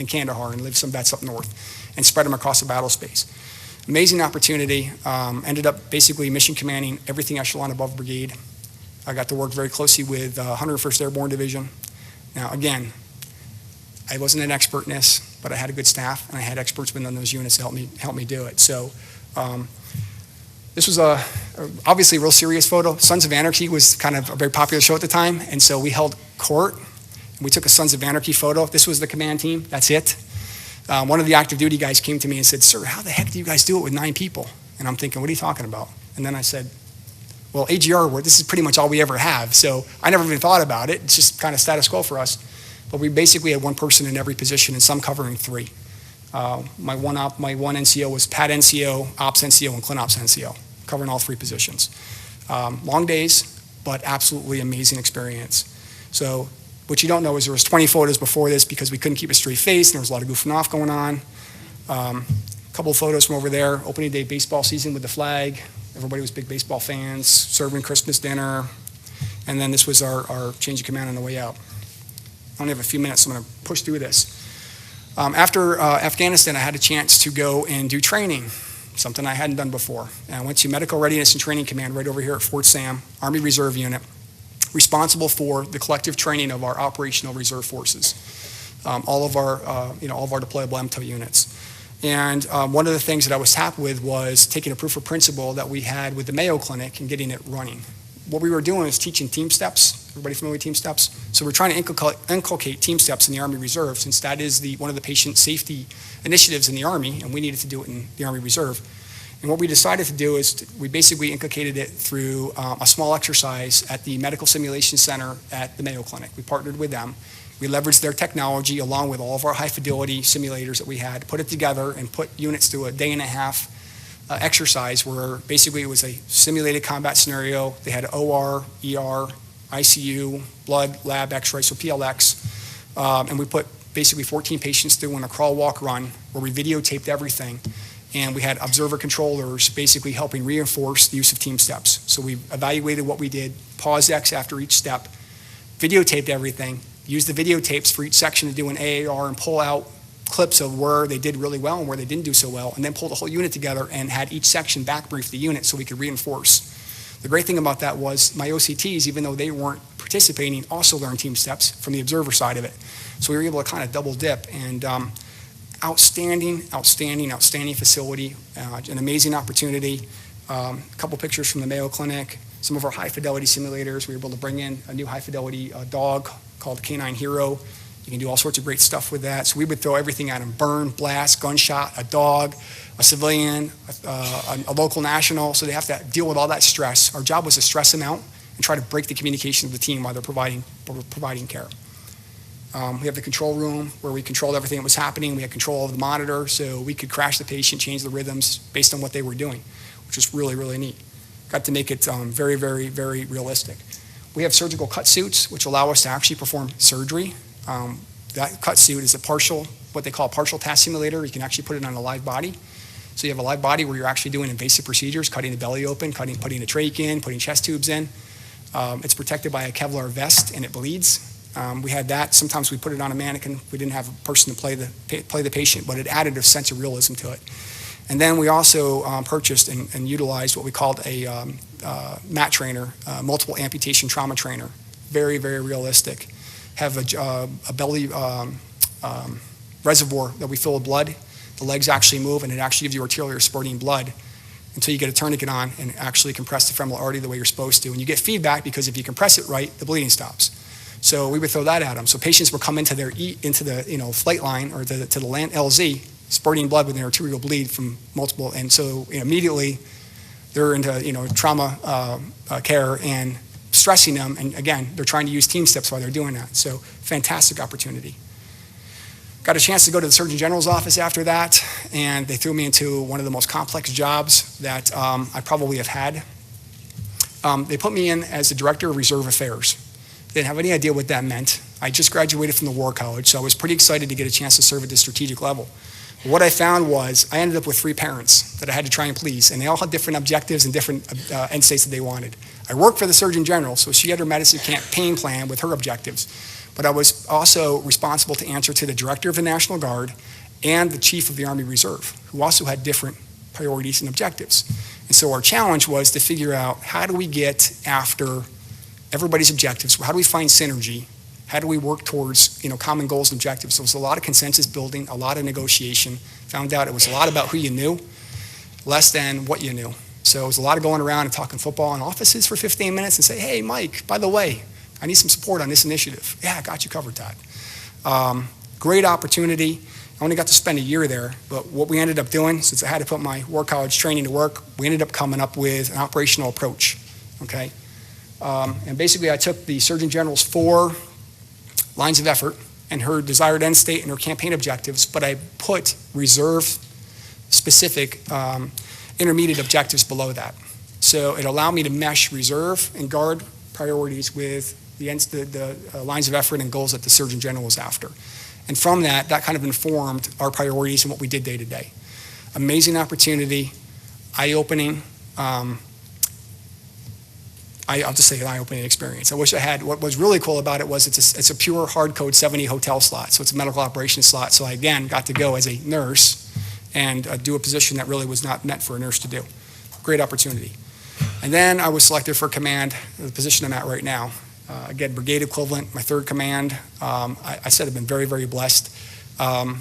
S1: Kandahar, and leave some vets up north, and spread them across the battle space. Amazing opportunity. Ended up basically mission commanding everything echelon above brigade. I got to work very closely with 101st Airborne Division. Now, again, I wasn't an expert in this, but I had a good staff, and I had experts within those units to help me do it. So this was obviously a real serious photo. Sons of Anarchy was kind of a very popular show at the time, and so we held court, and we took a Sons of Anarchy photo. This was the command team. That's it. One of the active duty guys came to me and said, sir, how the heck do you guys do it with 9 people? And I'm thinking, what are you talking about? And then I said, well, AGR, this is pretty much all we ever have. So I never even thought about it. It's just kind of status quo for us. But we basically had 1 person in every position, and some covering 3. My one NCO was PAT NCO, Ops NCO, and ClinOps NCO, covering all 3 positions. Long days, but absolutely amazing experience. So what you don't know is there was 20 photos before this because we couldn't keep a straight face, and there was a lot of goofing off going on. A couple of photos from over there, opening day baseball season with the flag. Everybody was big baseball fans, serving Christmas dinner. And then this was our change of command on the way out. I only have a few minutes, so I'm going to push through this. After Afghanistan, I had a chance to go and do training, something I hadn't done before. And I went to Medical Readiness and Training Command right over here at Fort Sam, Army Reserve Unit, responsible for the collective training of our operational reserve forces, all of our deployable MTO units. And one of the things that I was tapped with was taking a proof of principle that we had with the Mayo Clinic and getting it running. What we were doing is teaching team steps. Everybody familiar with team steps? So we're trying to inculcate team steps in the Army Reserve, since that is one of the patient safety initiatives in the Army, and we needed to do it in the Army Reserve. And what we decided to do is we basically inculcated it through a small exercise at the Medical Simulation Center at the Mayo Clinic. We partnered with them. We leveraged their technology along with all of our high-fidelity simulators that we had, put it together, and put units through a day-and-a-half exercise where basically it was a simulated combat scenario. They had OR, ER, ICU, blood, lab, X-ray, so PLX. And we put basically 14 patients through in a crawl, walk, run where we videotaped everything. And we had observer controllers basically helping reinforce the use of team steps. So we evaluated what we did, pause X after each step, videotaped everything, used the videotapes for each section to do an AAR and pull out clips of where they did really well and where they didn't do so well, and then pull the whole unit together and had each section back brief the unit so we could reinforce. The great thing about that was my OCTs, even though they weren't participating, also learned team steps from the observer side of it. So we were able to kind of double dip, and outstanding facility, an amazing opportunity. A couple pictures from the Mayo Clinic, some of our high fidelity simulators. We were able to bring in a new high fidelity dog called Canine Hero. You can do all sorts of great stuff with that. So we would throw everything at them: burn, blast, gunshot, a dog, a civilian, a local national. So they have to deal with all that stress. Our job was to stress them out and try to break the communication of the team while they're providing care. We have the control room where we controlled everything that was happening. We had control of the monitor, so we could crash the patient, change the rhythms based on what they were doing, which was really, really neat. Got to make it very, very, very realistic. We have surgical cut suits, which allow us to actually perform surgery. That cut suit is what they call a partial task simulator. You can actually put it on a live body. So you have a live body where you're actually doing invasive procedures, cutting the belly open, putting a trach in, putting chest tubes in. It's protected by a Kevlar vest and it bleeds. We had that. Sometimes we put it on a mannequin. We didn't have a person to play the patient, but it added a sense of realism to it. And then we also purchased and utilized what we called a MAT trainer, multiple amputation trauma trainer. Very, very realistic. Have a belly reservoir that we fill with blood. The legs actually move, and it actually gives you arterial spurting blood until you get a tourniquet on and actually compress the femoral artery the way you're supposed to. And you get feedback because if you compress it right, the bleeding stops. So we would throw that at them. So patients would come into the flight line or to the land LZ, spurting blood with an arterial bleed from multiple, and so immediately they're into trauma care and stressing them. And again, they're trying to use team steps while they're doing that. So fantastic opportunity. Got a chance to go to the Surgeon General's office after that, and they threw me into one of the most complex jobs that I probably have had. They put me in as the Director of Reserve Affairs. Didn't have any idea what that meant. I just graduated from the War College, so I was pretty excited to get a chance to serve at the strategic level. But what I found was I ended up with 3 parents that I had to try and please, and they all had different objectives and different end states that they wanted. I worked for the Surgeon General, so she had her medicine campaign plan with her objectives. But I was also responsible to answer to the Director of the National Guard and the Chief of the Army Reserve, who also had different priorities and objectives. And so our challenge was to figure out how do we get after everybody's objectives, how do we find synergy, how do we work towards common goals and objectives. So it was a lot of consensus building, a lot of negotiation. Found out it was a lot about who you knew, less than what you knew. So it was a lot of going around and talking football in offices for 15 minutes and say, hey, Mike, by the way, I need some support on this initiative. Yeah, I got you covered, Todd. Great opportunity. I only got to spend a year there, but what we ended up doing, since I had to put my War College training to work, we ended up coming up with an operational approach, okay? And basically I took the Surgeon General's 4 lines of effort and her desired end state and her campaign objectives, but I put reserve-specific intermediate objectives below that. So it allowed me to mesh reserve and guard priorities with the lines of effort and goals that the Surgeon General was after. And from that kind of informed our priorities and what we did day to day. Amazing opportunity, eye-opening, I'll just say an eye-opening experience. I wish I had. What was really cool about it was it's a pure hard code 70 hotel slot, so it's a medical operations slot. So I again got to go as a nurse and do a position that really was not meant for a nurse to do. Great opportunity. And then I was selected for command, the position I'm at right now. Again, brigade equivalent, my 3rd command. I said I've been very, very blessed. I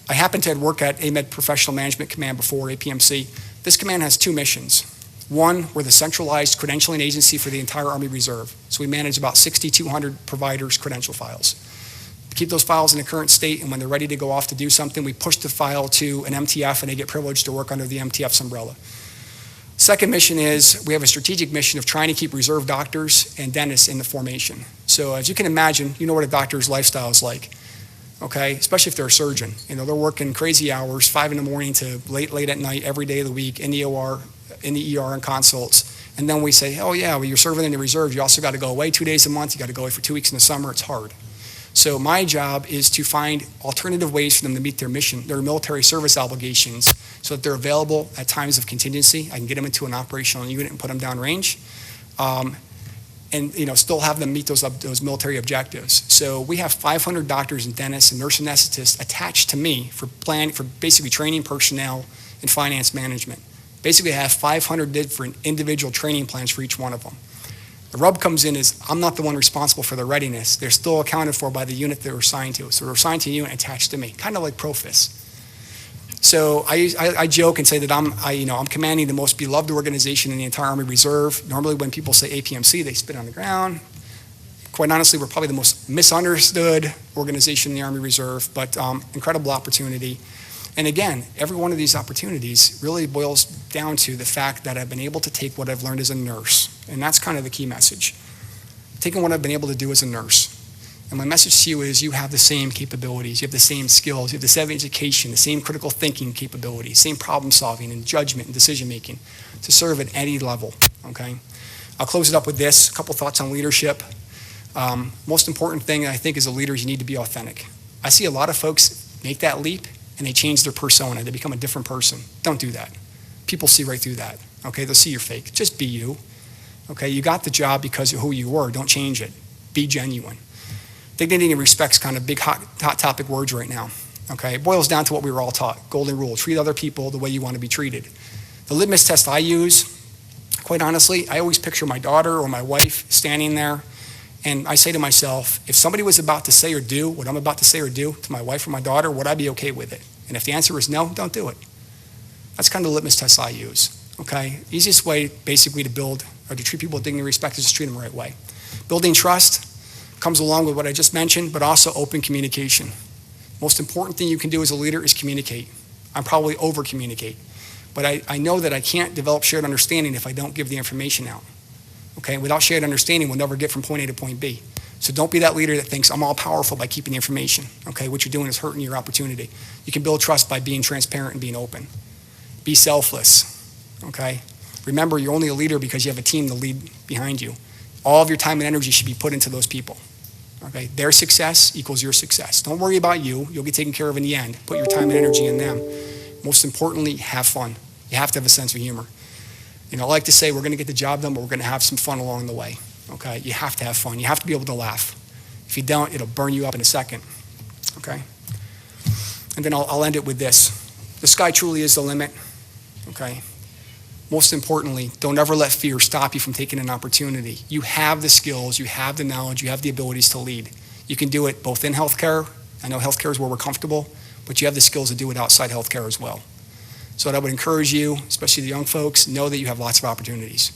S1: happened to work at AMED Professional Management Command before, APMC. This command has 2 missions. One, we're the centralized credentialing agency for the entire Army Reserve. So we manage about 6,200 providers' credential files. We keep those files in the current state, and when they're ready to go off to do something, we push the file to an MTF, and they get privileged to work under the MTF's umbrella. Second mission is we have a strategic mission of trying to keep reserve doctors and dentists in the formation. So as you can imagine, you know what a doctor's lifestyle is like, okay? Especially if they're a surgeon. They're working crazy hours, 5 in the morning to late at night, every day of the week, in the OR, in the ER and consults. And then we say, oh yeah, well you're serving in the reserve, you also got to go away 2 days a month, you got to go away for 2 weeks in the summer, it's hard. So my job is to find alternative ways for them to meet their mission, their military service obligations, so that they're available at times of contingency. I can get them into an operational unit and put them downrange, and still have them meet those military objectives. So we have 500 doctors and dentists and nurse anesthetists attached to me for basically training personnel and finance management. Basically, I have 500 different individual training plans for each one of them. The rub comes in is I'm not the one responsible for their readiness. They're still accounted for by the unit they're assigned to. So they're assigned to a unit attached to me, kind of like Profis. So I joke and say that I'm commanding the most beloved organization in the entire Army Reserve. Normally when people say APMC, they spit on the ground. Quite honestly, we're probably the most misunderstood organization in the Army Reserve, but incredible opportunity. And again, every one of these opportunities really boils down to the fact that I've been able to take what I've learned as a nurse. And that's kind of the key message. Taking what I've been able to do as a nurse. And my message to you is you have the same capabilities, you have the same skills, you have the same education, the same critical thinking capabilities, same problem solving and judgment and decision making to serve at any level, okay? I'll close it up with this, a couple thoughts on leadership. Most important thing I think as a leader is you need to be authentic. I see a lot of folks make that leap and they change their persona, they become a different person. Don't do that. People see right through that, okay? They'll see you're fake. Just be you. Okay, you got the job because of who you were. Don't change it. Be genuine. Dignity and respect's kind of big hot topic words right now. Okay, it boils down to what we were all taught. Golden rule, treat other people the way you want to be treated. The litmus test I use, quite honestly, I always picture my daughter or my wife standing there, and I say to myself, if somebody was about to say or do what I'm about to say or do to my wife or my daughter, would I be okay with it? And if the answer is no, don't do it. That's kind of the litmus test I use. Okay, easiest way basically to build or to treat people with dignity and respect is just treat them the right way. Building trust comes along with what I just mentioned, but also open communication. Most important thing you can do as a leader is communicate. I'm probably over-communicate, but I know that I can't develop shared understanding if I don't give the information out. Okay, without shared understanding, we'll never get from point A to point B. So don't be that leader that thinks I'm all powerful by keeping the information. Okay, what you're doing is hurting your opportunity. You can build trust by being transparent and being open. Be selfless. Okay, remember you're only a leader because you have a team to lead behind you. All of your time and energy should be put into those people. Okay, their success equals your success. Don't worry about you. You'll get taken care of in the end. Put your time and energy in them. Most importantly, have fun. You have to have a sense of humor. You know, I like to say we're going to get the job done, but we're going to have some fun along the way. Okay, you have to have fun. You have to be able to laugh. If you don't, it'll burn you up in a second. Okay, and then I'll end it with this. The sky truly is the limit. Okay. Most importantly, don't ever let fear stop you from taking an opportunity. You have the skills, you have the knowledge, you have the abilities to lead. You can do it both in healthcare. I know healthcare is where we're comfortable, but you have the skills to do it outside healthcare as well. So I would encourage you, especially the young folks, know that you have lots of opportunities.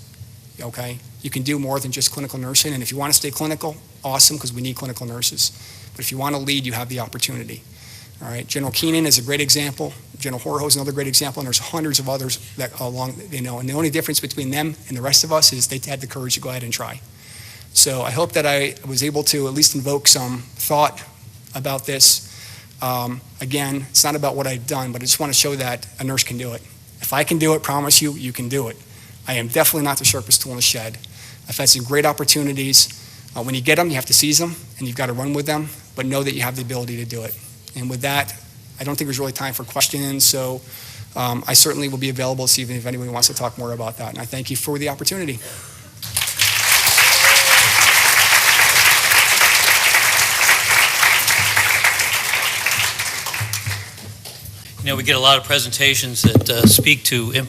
S1: Okay? You can do more than just clinical nursing, and if you want to stay clinical, awesome, because we need clinical nurses. But if you want to lead, you have the opportunity. All right, General Keenan is a great example. General Horho is another great example, and there's hundreds of others that along, you know, and the only difference between them and the rest of us is they had the courage to go ahead and try. So I hope that I was able to at least invoke some thought about this. Again, it's not about what I've done, but I just want to show that a nurse can do it. If I can do it, promise you, you can do it. I am definitely not the sharpest tool in the shed. I've had some great opportunities. When you get them, you have to seize them, and you've got to run with them, but know that you have the ability to do it. And with that, I don't think there's really time for questions, so I certainly will be available this evening if anyone wants to talk more about that. And I thank you for the opportunity.
S2: You know, we get a lot of presentations that speak to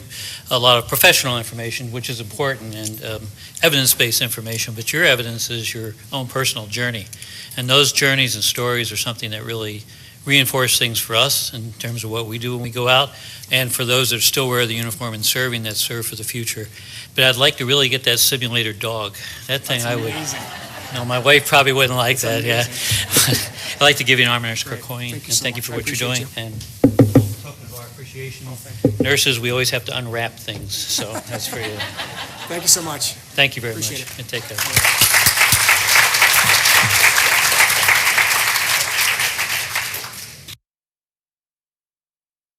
S2: a lot of professional information, which is important, and evidence-based information, but your evidence is your own personal journey. And those journeys and stories are something that really reinforce things for us in terms of what we do when we go out, and for those that still wear the uniform and serving, that serve for the future. But I'd like to really get that simulator dog. That thing I would. No, my wife probably wouldn't like that. Yeah, I'd like to give you an arm and coin, and thank you for what you're doing. And token of our appreciation, nurses, we always have to unwrap things, so that's for you.
S1: Thank you so much.
S2: Thank you very much, and take care.